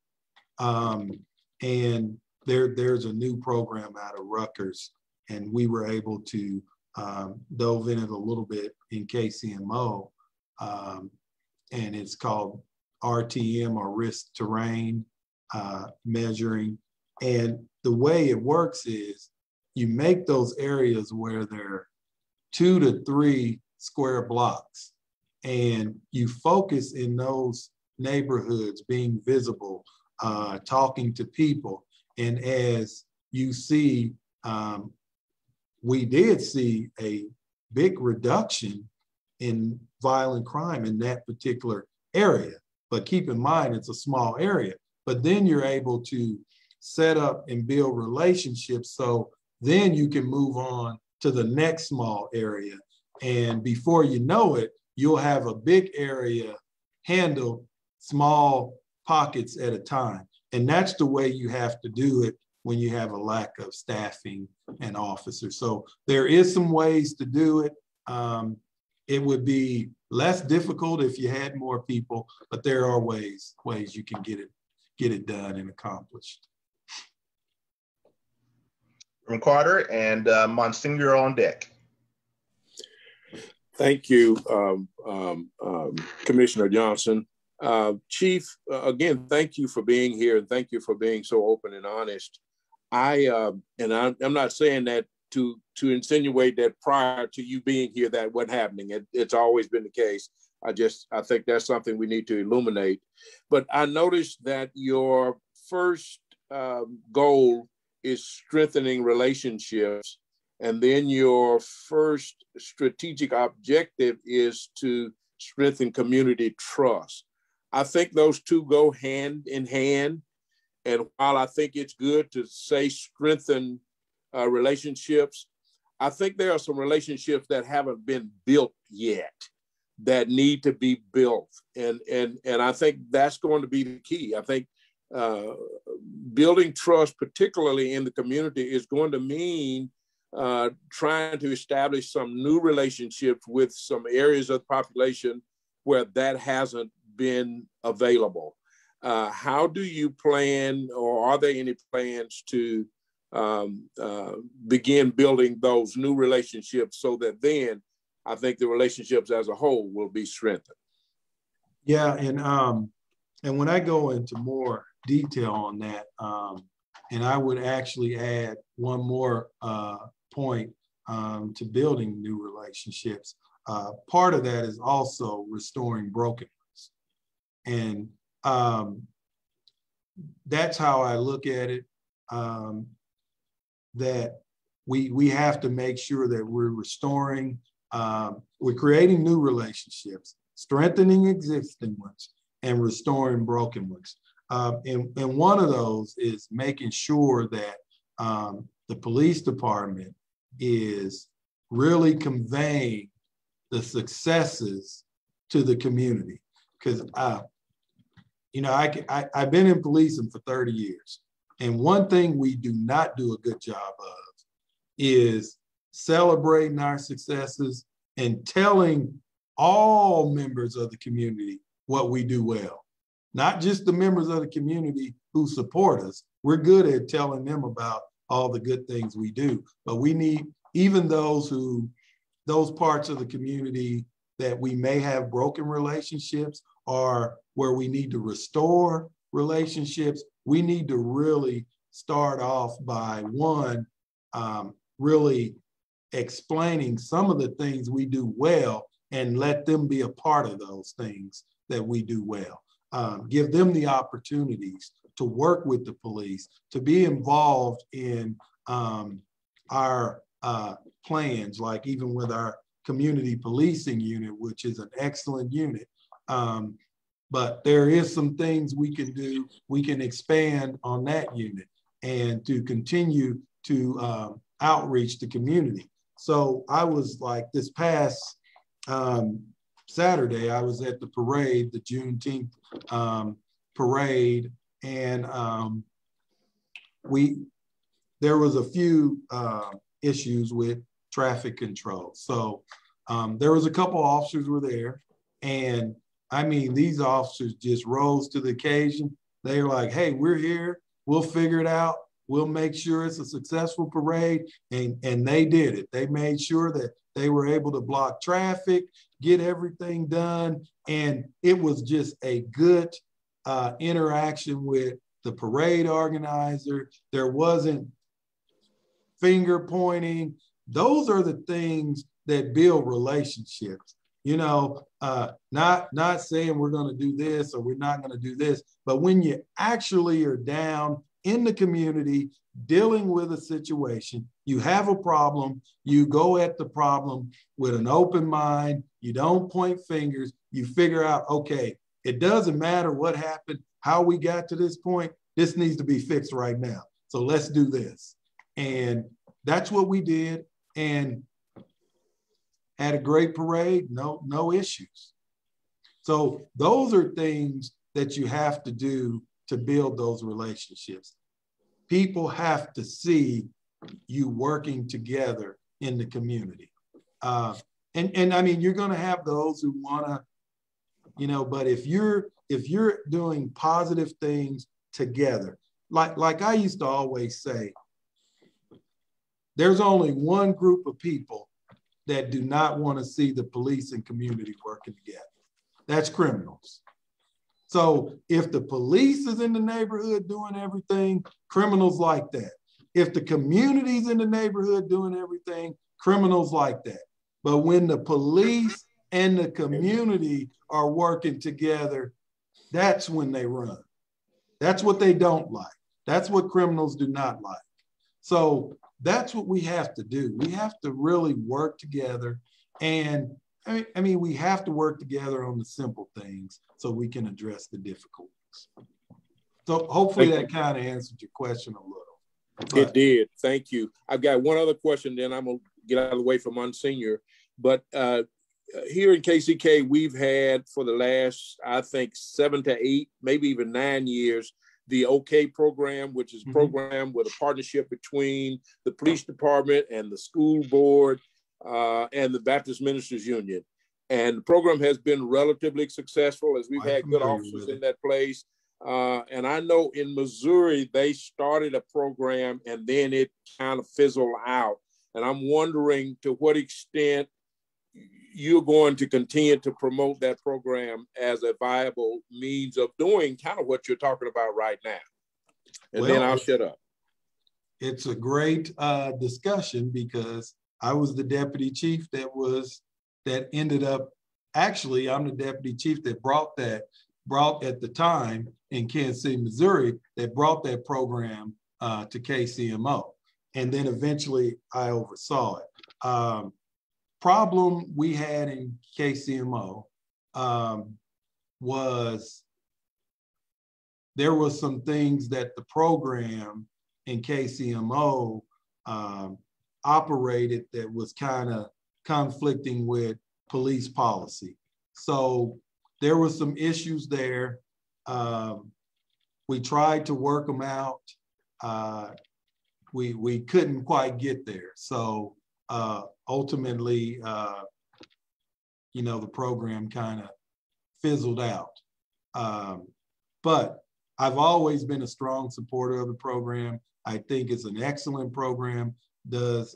And there's a new program out of Rutgers, and we were able to dove in it a little bit in KCMO, and it's called RTM, or risk terrain measuring. And the way it works is you make those areas where they're 2 to 3 square blocks, and you focus in those neighborhoods, being visible, talking to people. And as you see, we did see a big reduction in violent crime in that particular area. But keep in mind, it's a small area. But then you're able to set up and build relationships. So then you can move on to the next small area. And before you know it, you'll have a big area handled small pockets at a time. And that's the way you have to do it when you have a lack of staffing and officers. So there is some ways to do it. It would be less difficult if you had more people, but there are ways you can get it done and accomplished. Reverend Carter and Monsignor on deck. Thank you, Commissioner Johnson. Chief, again, thank you for being here and thank you for being so open and honest. I'm not saying that to insinuate that prior to you being here that wasn't happening. It's always been the case. I think that's something we need to illuminate. But I noticed that your first goal is strengthening relationships, and then your first strategic objective is to strengthen community trust. I think those two go hand in hand. And while I think it's good to say strengthen relationships, I think there are some relationships that haven't been built yet that need to be built. And I think that's going to be the key. I think building trust, particularly in the community, is going to mean trying to establish some new relationships with some areas of the population where that hasn't been available. How do you plan, or are there any plans to begin building those new relationships so that then I think the relationships as a whole will be strengthened? Yeah, and when I go into more detail on that, and I would actually add one more point to building new relationships. Part of that is also restoring brokenness. And that's how I look at it, that we have to make sure that we're restoring, we're creating new relationships, strengthening existing ones, and restoring broken ones. And one of those is making sure that the police department is really conveying the successes to the community. Because, I've been in policing for 30 years. And one thing we do not do a good job of is celebrating our successes and telling all members of the community what we do well. Not just the members of the community who support us. We're good at telling them about all the good things we do, but we need even those parts of the community that we may have broken relationships or where we need to restore relationships. We need to really start off by really explaining some of the things we do well and let them be a part of those things that we do well. Give them the opportunities to work with the police, to be involved in our plans, like even with our community policing unit, which is an excellent unit. But there is some things we can do. We can expand on that unit and to continue to outreach the community. So I was like this past Saturday, I was at the parade, the Juneteenth parade, and there was a few issues with traffic control. So there was a couple officers were there, and I mean, these officers just rose to the occasion. They were like, hey, we're here. We'll figure it out. We'll make sure it's a successful parade. And they did it. They made sure that they were able to block traffic, get everything done. And it was just a good interaction with the parade organizer. There wasn't finger pointing. Those are the things that build relationships. Not saying we're going to do this or we're not going to do this, but when you actually are down in the community dealing with a situation, you have a problem, you go at the problem with an open mind, you don't point fingers, you figure out, okay, it doesn't matter what happened, how we got to this point, this needs to be fixed right now. So let's do this. And that's what we did. And had a great parade, no issues. So those are things that you have to do to build those relationships. People have to see you working together in the community. And I mean, you're gonna have those who wanna, but if you're doing positive things together, like I used to always say, there's only one group of people that do not want to see the police and community working together. That's criminals. So if the police is in the neighborhood doing everything, criminals like that. If the community's in the neighborhood doing everything, criminals like that. But when the police and the community are working together, that's when they run. That's what they don't like. That's what criminals do not like. So that's what we have to do. We have to really work together. And I mean, we have to work together on the simple things so we can address the difficult ones. So hopefully that kind of answered your question a little. It did. Thank you. I've got one other question, then I'm going to get out of the way for Monsignor. But here in KCK, we've had for the last, I think, 7 to 8, maybe even 9 years, the OK program, which is a program with a partnership between the police department and the school board and the Baptist Ministers Union. And the program has been relatively successful as we've had good officers in that place. And I know in Missouri, they started a program and then it kind of fizzled out. And I'm wondering to what extent you're going to continue to promote that program as a viable means of doing kind of what you're talking about right now. And then I'll shut up. It's a great discussion because I was the deputy chief that ended up, actually, I'm the deputy chief that brought at the time in Kansas City, Missouri, that brought that program to KCMO. And then eventually I oversaw it. Problem we had in KCMO was there were some things that the program in KCMO operated that was kind of conflicting with police policy. So there were some issues there. We tried to work them out. We couldn't quite get there. So ultimately, the program kind of fizzled out. But I've always been a strong supporter of the program. I think it's an excellent program, does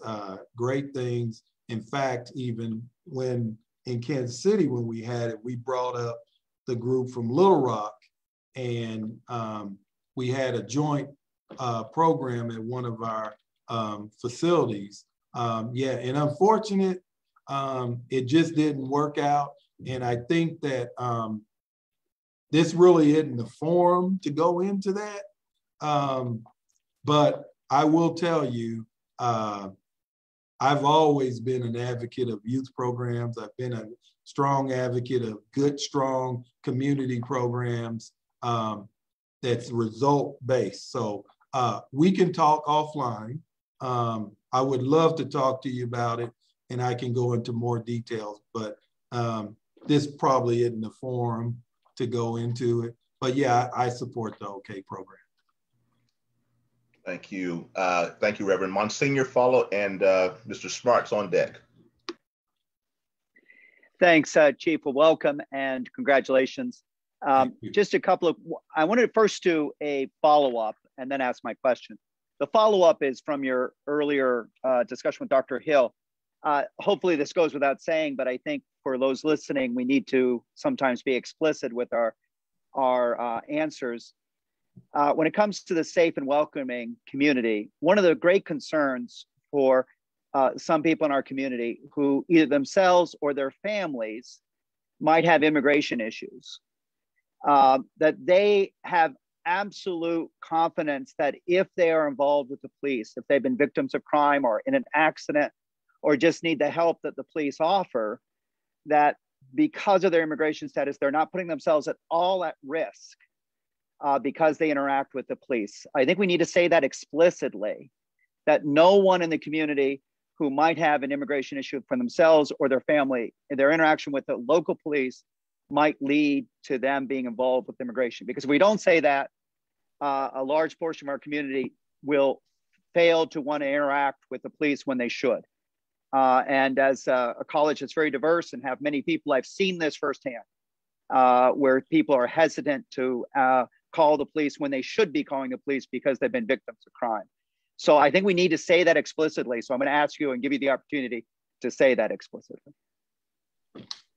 great things. In fact, even when in Kansas City, when we had it, we brought up the group from Little Rock and we had a joint program at one of our facilities. And unfortunate, it just didn't work out. And I think that this really isn't the forum to go into that. But I will tell you, I've always been an advocate of youth programs. I've been a strong advocate of good, strong community programs that's result-based. So we can talk offline. I would love to talk to you about it and I can go into more details, but this probably isn't the forum to go into it. But yeah, I support the OK program. Thank you. Thank you, Reverend. Monsignor follow, and Mr. Smart's on deck. Thanks, Chief. Well, welcome and congratulations. Just a couple of, I wanted to first do a follow-up and then ask my question. The follow-up is from your earlier discussion with Dr. Hill. Hopefully this goes without saying, but I think for those listening, we need to sometimes be explicit with our answers. When it comes to the safe and welcoming community, one of the great concerns for some people in our community who either themselves or their families might have immigration issues, that they have absolute confidence that if they are involved with the police, if they've been victims of crime or in an accident or just need the help that the police offer, that because of their immigration status, they're not putting themselves at all at risk because they interact with the police. I think we need to say that explicitly, that no one in the community who might have an immigration issue for themselves or their family, their interaction with the local police might lead to them being involved with immigration. Because if we don't say that, a large portion of our community will fail to want to interact with the police when they should. And as a college that's very diverse and have many people, I've seen this firsthand, where people are hesitant to call the police when they should be calling the police because they've been victims of crime. So I think we need to say that explicitly. So I'm going to ask you and give you the opportunity to say that explicitly.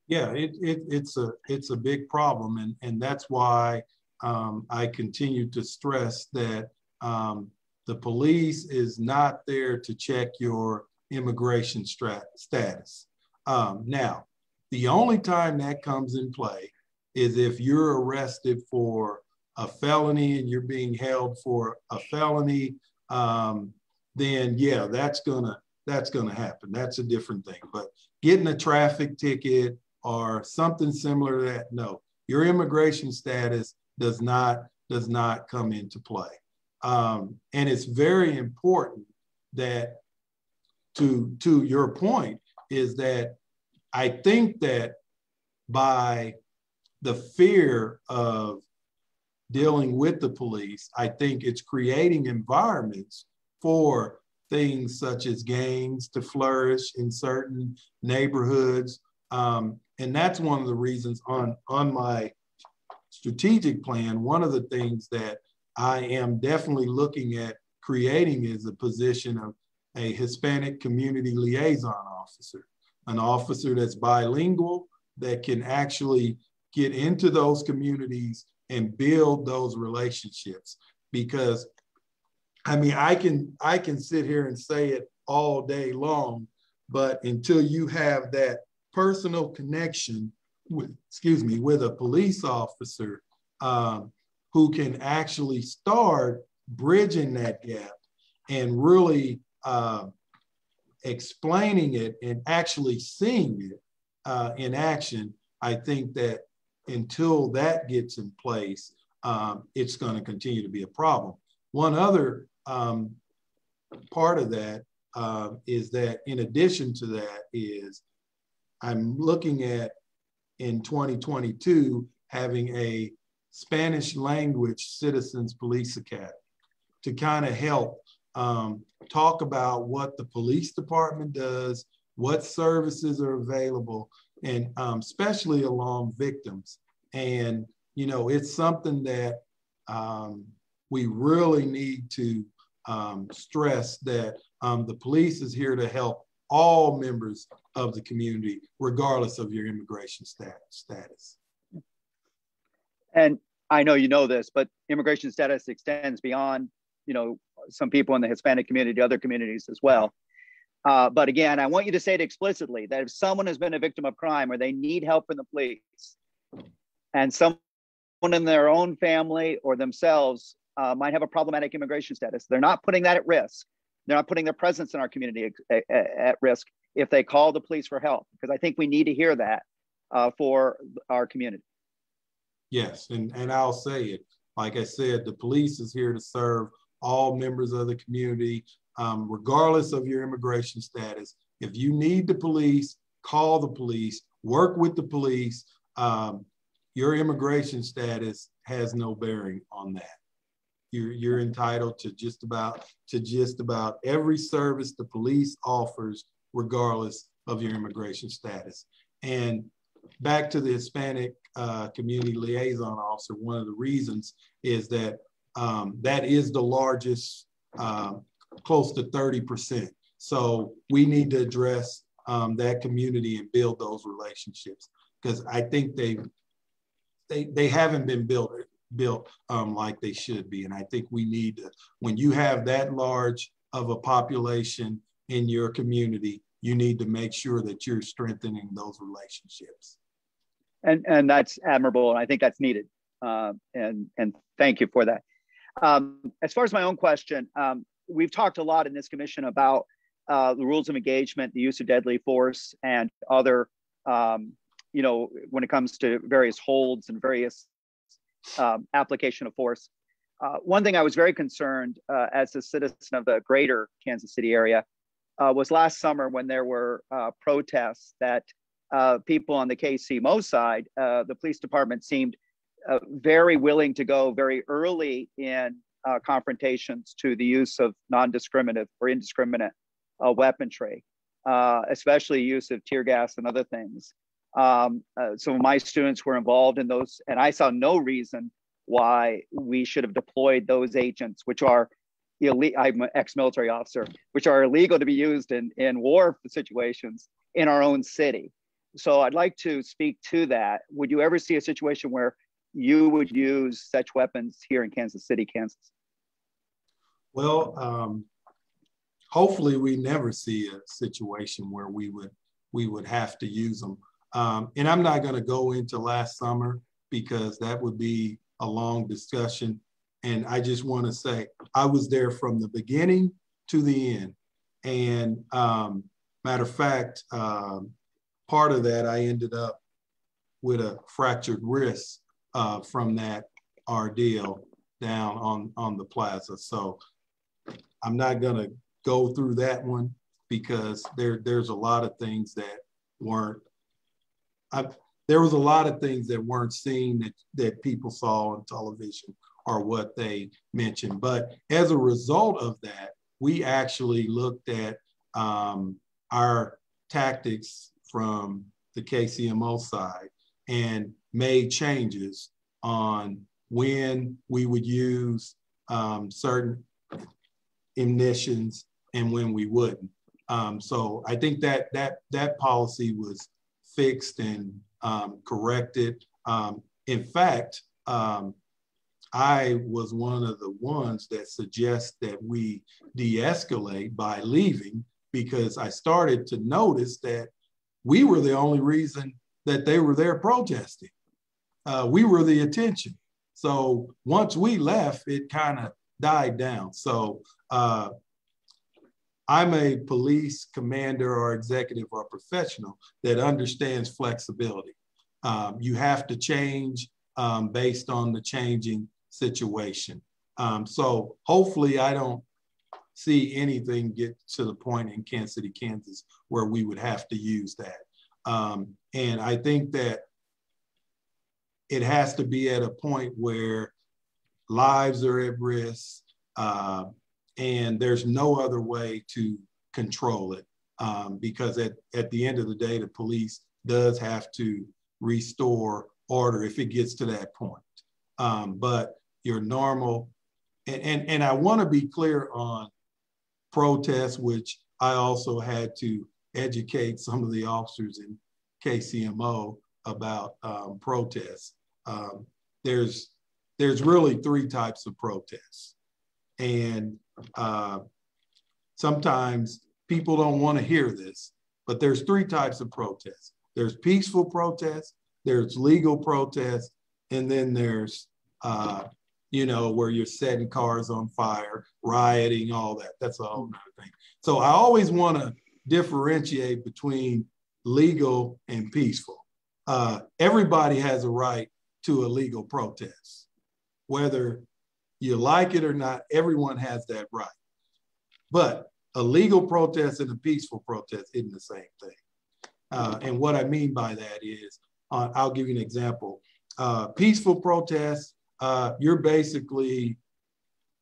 Yeah, it's a big problem, and that's why I continue to stress that the police is not there to check your immigration status. Now, the only time that comes in play is if you're arrested for a felony and you're being held for a felony, then yeah, that's gonna happen. That's a different thing. But getting a traffic ticket or something similar to that, no, your immigration status does not come into play. And it's very important that, to your point, is that I think that by the fear of dealing with the police, I think it's creating environments for things such as gangs to flourish in certain neighborhoods. And that's one of the reasons on my strategic plan, one of the things that I am definitely looking at creating is a position of a Hispanic community liaison officer, an officer that's bilingual, that can actually get into those communities and build those relationships. Because I mean, I can sit here and say it all day long, but until you have that personal connection with a police officer who can actually start bridging that gap and really explaining it and actually seeing it in action, I think that until that gets in place, it's going to continue to be a problem. One other part of that is that in addition to that is I'm looking at in 2022 having a Spanish language citizens police academy to kind of help talk about what the police department does, what services are available, and especially along victims. And, you know, it's something that we really need to stress, that the police is here to help all members of the community, regardless of your immigration status. And I know you know this, but immigration status extends beyond, you know, some people in the Hispanic community, other communities as well. But again, I want you to say it explicitly, that if someone has been a victim of crime or they need help from the police, and someone in their own family or themselves might have a problematic immigration status, they're not putting that at risk. They're not putting their presence in our community at risk if they call the police for help, because I think we need to hear that for our community. Yes, and I'll say it. Like I said, the police is here to serve all members of the community, regardless of your immigration status. If you need the police, call the police, work with the police. Your immigration status has no bearing on that. You're entitled to just about every service the police offers, regardless of your immigration status. And back to the Hispanic community liaison officer, one of the reasons is that that is the largest, close to 30%. So we need to address that community and build those relationships, because I think they haven't been built like they should be. And I think we need to, when you have that large of a population in your community, you need to make sure that you're strengthening those relationships. And that's admirable, and I think that's needed. And thank you for that. As far as my own question, we've talked a lot in this commission about the rules of engagement, the use of deadly force, and other, you know, when it comes to various holds and various application of force. One thing I was very concerned as a citizen of the greater Kansas City area was last summer when there were protests that people on the KCMO side, the police department seemed very willing to go very early in confrontations to the use of non-discriminative or indiscriminate weaponry, especially use of tear gas and other things. Some of my students were involved in those, and I saw no reason why we should have deployed those agents, which are illegal. I'm an ex-military officer, which are illegal to be used in war situations in our own city. So I'd like to speak to that. Would you ever see a situation where you would use such weapons here in Kansas City, Kansas? Well, hopefully we never see a situation where we would have to use them. And I'm not going to go into last summer because that would be a long discussion. And I just want to say I was there from the beginning to the end. And matter of fact, part of that I ended up with a fractured wrist from that ordeal down on the plaza. So I'm not going to go through that one because there's a lot of things that weren't, there was a lot of things that weren't seen that people saw on television or what they mentioned. But as a result of that, we actually looked at our tactics from the KCMO side and made changes on when we would use certain munitions and when we wouldn't. So I think that policy was fixed and corrected. In fact, I was one of the ones that suggest that we de-escalate by leaving because I started to notice that we were the only reason that they were there protesting. We were the attention. So once we left, it kind of died down. So I'm a police commander or executive or professional that understands flexibility. You have to change based on the changing situation. So hopefully I don't see anything get to the point in Kansas City, Kansas, where we would have to use that. And I think that it has to be at a point where lives are at risk and there's no other way to control it because at the end of the day, the police does have to restore order if it gets to that point. But your normal, and I want to be clear on protests, which I also had to educate some of the officers in KCMO about protests. There's really three types of protests. And sometimes people don't want to hear this, but there's three types of protests. There's peaceful protests, there's legal protests, and then there's, where you're setting cars on fire, rioting, all that. That's a whole nother thing. So I always want to differentiate between legal and peaceful. Everybody has a right to a legal protest. Whether you like it or not, everyone has that right. But a legal protest and a peaceful protest isn't the same thing. And what I mean by that is, I'll give you an example. Peaceful protests, you're basically,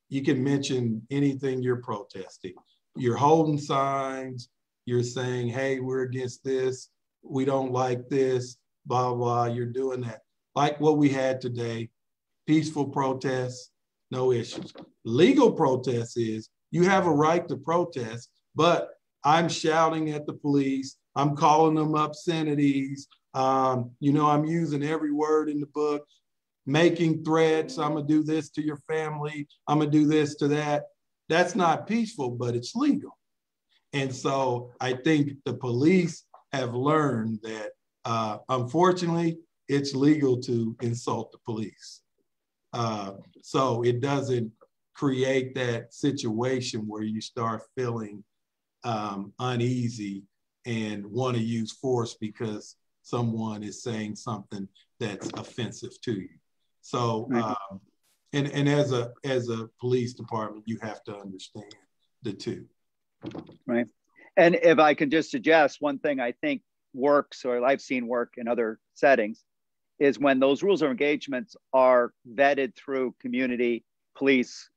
you can mention anything you're protesting. You're holding signs, you're saying, hey, we're against this, we don't like this, blah, blah, you're doing that. Like what we had today, peaceful protests, no issues. Legal protests is, you have a right to protest, but I'm shouting at the police, I'm calling them obscenities, I'm using every word in the book, making threats, I'm gonna do this to your family, I'm gonna do this to that. That's not peaceful, but it's legal. And so I think the police have learned that, unfortunately, it's legal to insult the police. So it doesn't create that situation where you start feeling uneasy and want to use force because someone is saying something that's offensive to you. So, and as a police department, you have to understand the two. Right. And if I can just suggest one thing I think works, or I've seen work in other settings, is when those rules of engagements are vetted through community police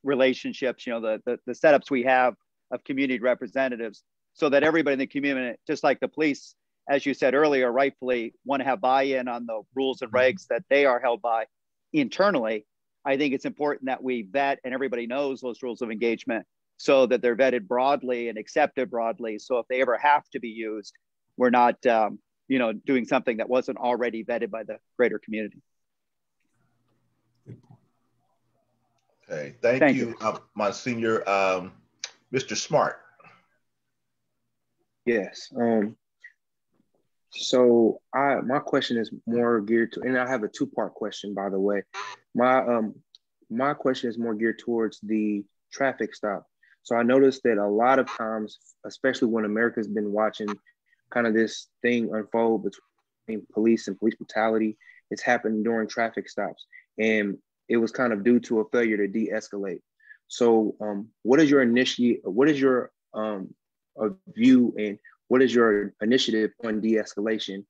relationships, you know, the setups we have of community representatives, so that everybody in the community, just like the police, as you said earlier, rightfully want to have buy-in on the rules and regs that they are held by internally. I think it's important that we vet and everybody knows those rules of engagement so that they're vetted broadly and accepted broadly. So if they ever have to be used, we're not, you know, doing something that wasn't already vetted by the greater community. Okay, thank you. Monsignor. Mr. Smart. Yes. So my question is more geared to, and I have a two-part question, by the way. My question is more geared towards the traffic stop. So I noticed that a lot of times, especially when America's been watching kind of this thing unfold between police and police brutality, it's happened during traffic stops. And it was kind of due to a failure to de-escalate. So what is your view and what is your initiative on de-escalation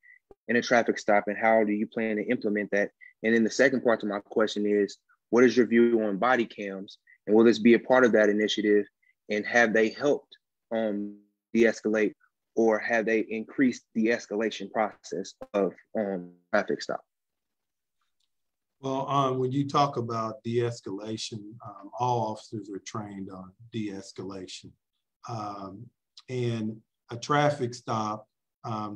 in a traffic stop, and how do you plan to implement that? And then the second part to my question is, what is your view on body cams, and will this be a part of that initiative, and have they helped de-escalate, or have they increased the escalation process of traffic stop? Well, when you talk about de-escalation, all officers are trained on de-escalation. And a traffic stop,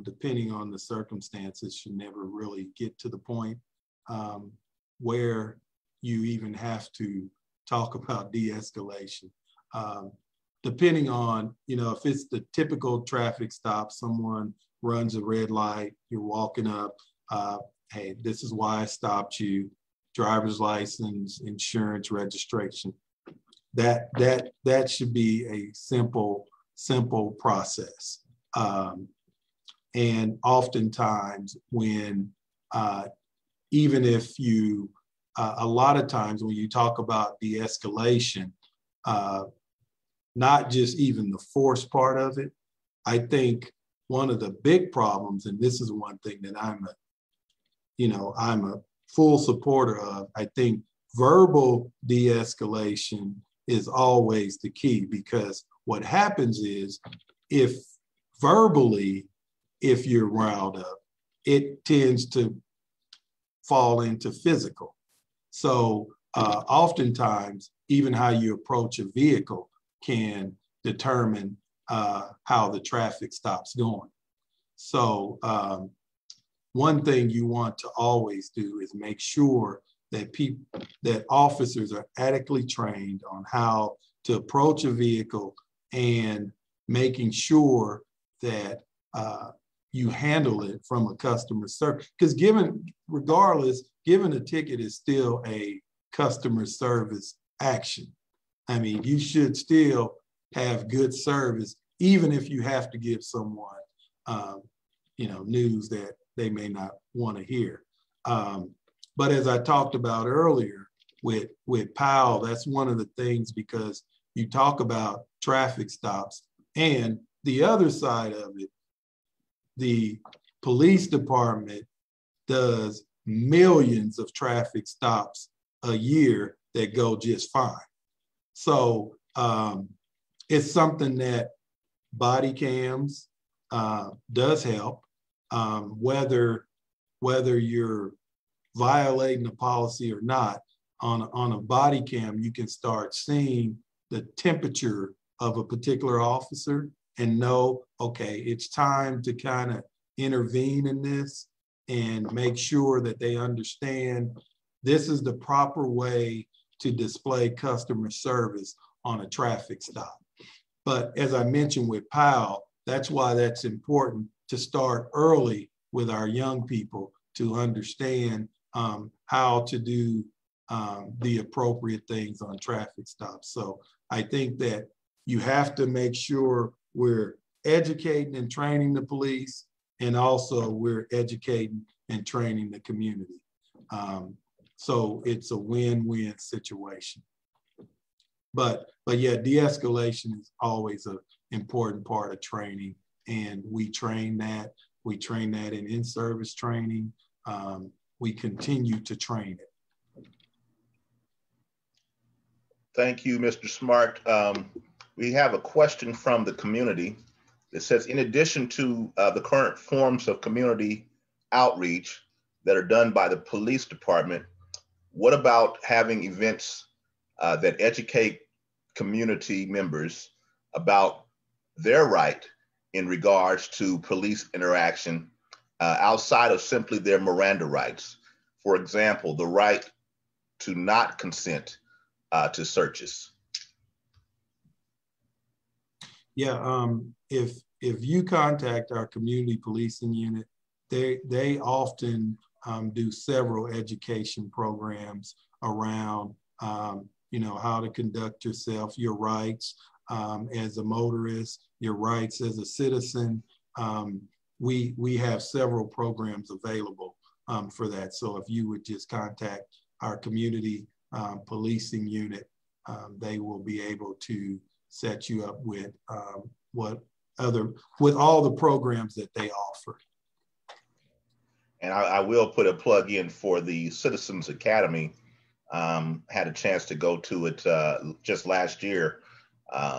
depending on the circumstances, should never really get to the point where you even have to talk about de-escalation. Depending on, you know, if it's the typical traffic stop, someone runs a red light, you're walking up, hey, this is why I stopped you, driver's license, insurance, registration. That should be a simple process. And oftentimes when, even if you, a lot of times when you talk about de-escalation, not just even the force part of it, I think one of the big problems, and this is one thing that I'm a full supporter of, I think verbal de-escalation is always the key, because what happens is if you're riled up, it tends to fall into physical. So oftentimes, even how you approach a vehicle can determine how the traffic stop's going. So one thing you want to always do is make sure that officers are adequately trained on how to approach a vehicle and making sure that you handle it from a customer service. Because regardless, giving a ticket is still a customer service action. I mean, you should still have good service, even if you have to give someone, news that they may not want to hear. But as I talked about earlier with Powell, that's one of the things, because you talk about traffic stops, and the other side of it, the police department does millions of traffic stops a year that go just fine. So it's something that body cams does help, whether you're violating the policy or not. On a body cam, you can start seeing the temperature of a particular officer and know, okay, it's time to kind of intervene in this and make sure that they understand this is the proper way to display customer service on a traffic stop. But as I mentioned with Powell, that's why that's important to start early with our young people to understand how to do the appropriate things on traffic stops. So I think that you have to make sure we're educating and training the police, and also we're educating and training the community. So it's a win-win situation. But yeah, de-escalation is always an important part of training, and we train that. We train that in service training. We continue to train it. Thank you, Mr. Smart. We have a question from the community that says, in addition to the current forms of community outreach that are done by the police department, what about having events that educate community members about their right in regards to police interaction outside of simply their Miranda rights? For example, the right to not consent to searches. Yeah, if you contact our community policing unit, they often do several education programs around how to conduct yourself, your rights as a motorist, your rights as a citizen. We have several programs available for that. So if you would just contact our community policing unit, they will be able to set you up with all the programs that they offer. And I will put a plug in for the Citizens Academy. Had a chance to go to it just last year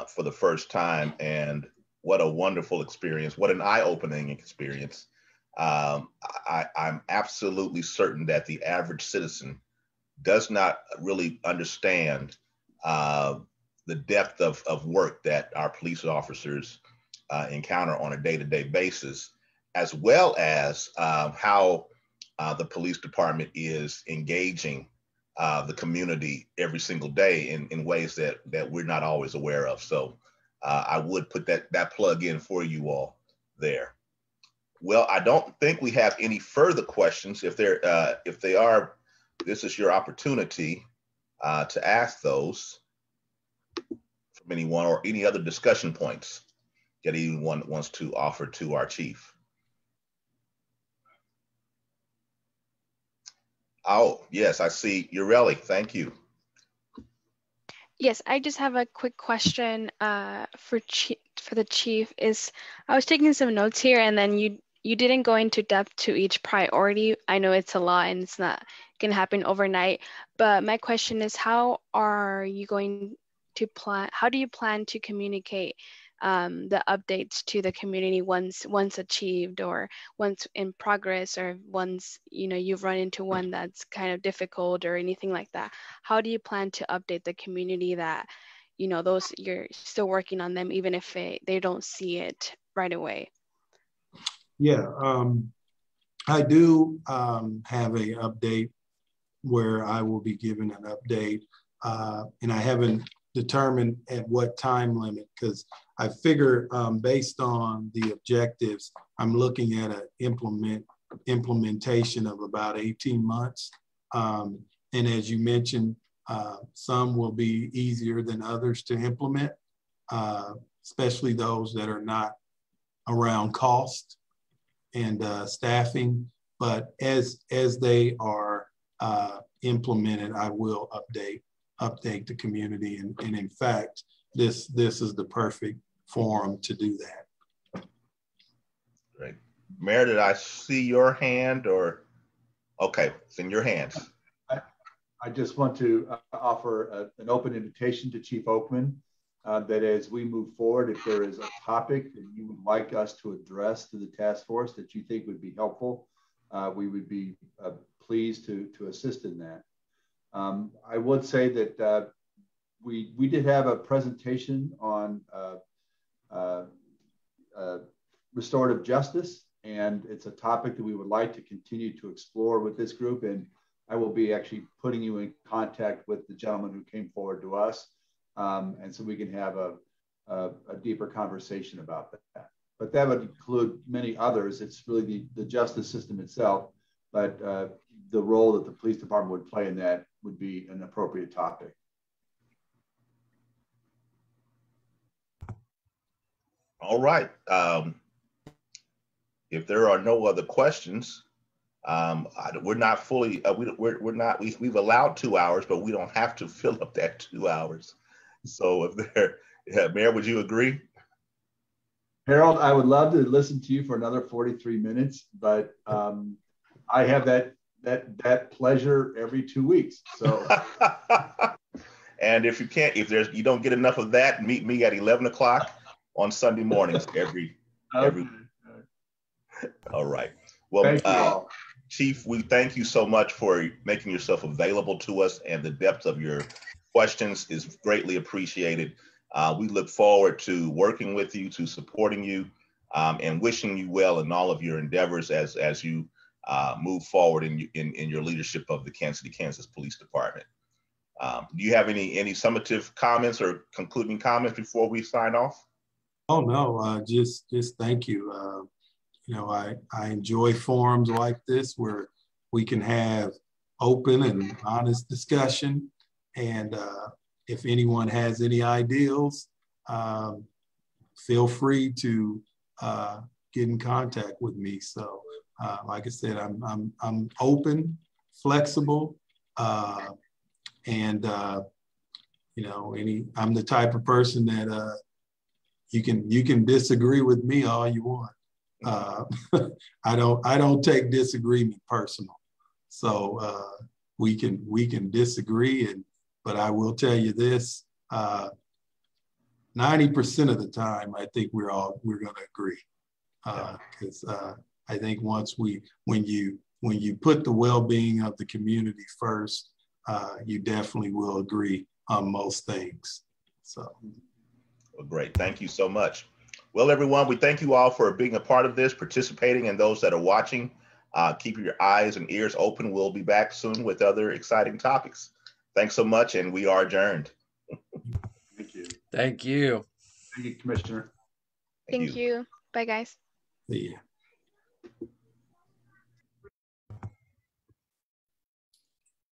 for the first time, and what a wonderful experience. What an eye-opening experience. I'm absolutely certain that the average citizen does not really understand the depth of work that our police officers encounter on a day-to-day basis, as well as how the police department is engaging the community every single day in ways that we're not always aware of. So I would put that plug in for you all there. Well, I don't think we have any further questions. If they are, this is your opportunity to ask those from anyone, or any other discussion points that anyone wants to offer to our chief. Oh, yes, I see. Ellie, thank you. Yes, I just have a quick question for the chief. I was taking some notes here, and then you didn't go into depth to each priority. I know it's a lot and it's not going to happen overnight, but my question is, how do you plan to communicate the updates to the community once achieved, or once in progress, or once you've run into one that's kind of difficult or anything like that? How do you plan to update the community that those you're still working on them, even if they don't see it right away? Yeah, I do have a update where I will be giving an update, and I haven't determined at what time limit, because I figure based on the objectives, I'm looking at an implementation of about 18 months. And as you mentioned, some will be easier than others to implement, especially those that are not around cost and staffing. But as they are implemented, I will update the community. And in fact, this is the perfect forum to do that. Great. Mayor, did I see your hand, or? Okay, it's in your hands. I just want to offer an open invitation to Chief Oakman that as we move forward, if there is a topic that you would like us to address to the task force that you think would be helpful, we would be pleased to assist in that. I would say that we did have a presentation on restorative justice, and it's a topic that we would like to continue to explore with this group. And I will be actually putting you in contact with the gentleman who came forward to us, and so we can have a deeper conversation about that. But that would include many others. It's really the justice system itself, but the role that the police department would play in that would be an appropriate topic. All right. If there are no other questions, we're not fully, we've allowed 2 hours, but we don't have to fill up that 2 hours. So if there, Mayor, would you agree? Harold, I would love to listen to you for another 43 minutes, but I have that pleasure every 2 weeks. So, and if you can't, you don't get enough of that, meet me at 11 o'clock on Sunday mornings every. All right. Well, thank you all. Chief, we thank you so much for making yourself available to us, and the depth of your questions is greatly appreciated. We look forward to working with you, to supporting you, and wishing you well in all of your endeavors as you move forward in your leadership of the Kansas City, Kansas Police Department. Do you have any summative comments or concluding comments before we sign off? Oh no, just thank you. You know, I enjoy forums like this where we can have open and honest discussion. And if anyone has any ideals, feel free to get in contact with me. So, like I said, I'm open, flexible, and you know, I'm the type of person that you can disagree with me all you want. I don't take disagreement personal. So we can disagree, but I will tell you this: 90% of the time, I think we're going to agree, because I think when you put the well-being of the community first, you definitely will agree on most things. So, well, great, thank you so much. Well, everyone, we thank you all for being a part of this, participating, and those that are watching. Keep your eyes and ears open. We'll be back soon with other exciting topics. Thanks so much, and we are adjourned. Thank you. Thank you. Thank you, Commissioner. Thank you. Bye, guys. See ya.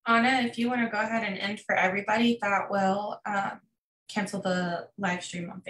Anna, if you want to go ahead and end for everybody, that will cancel the live stream on Facebook.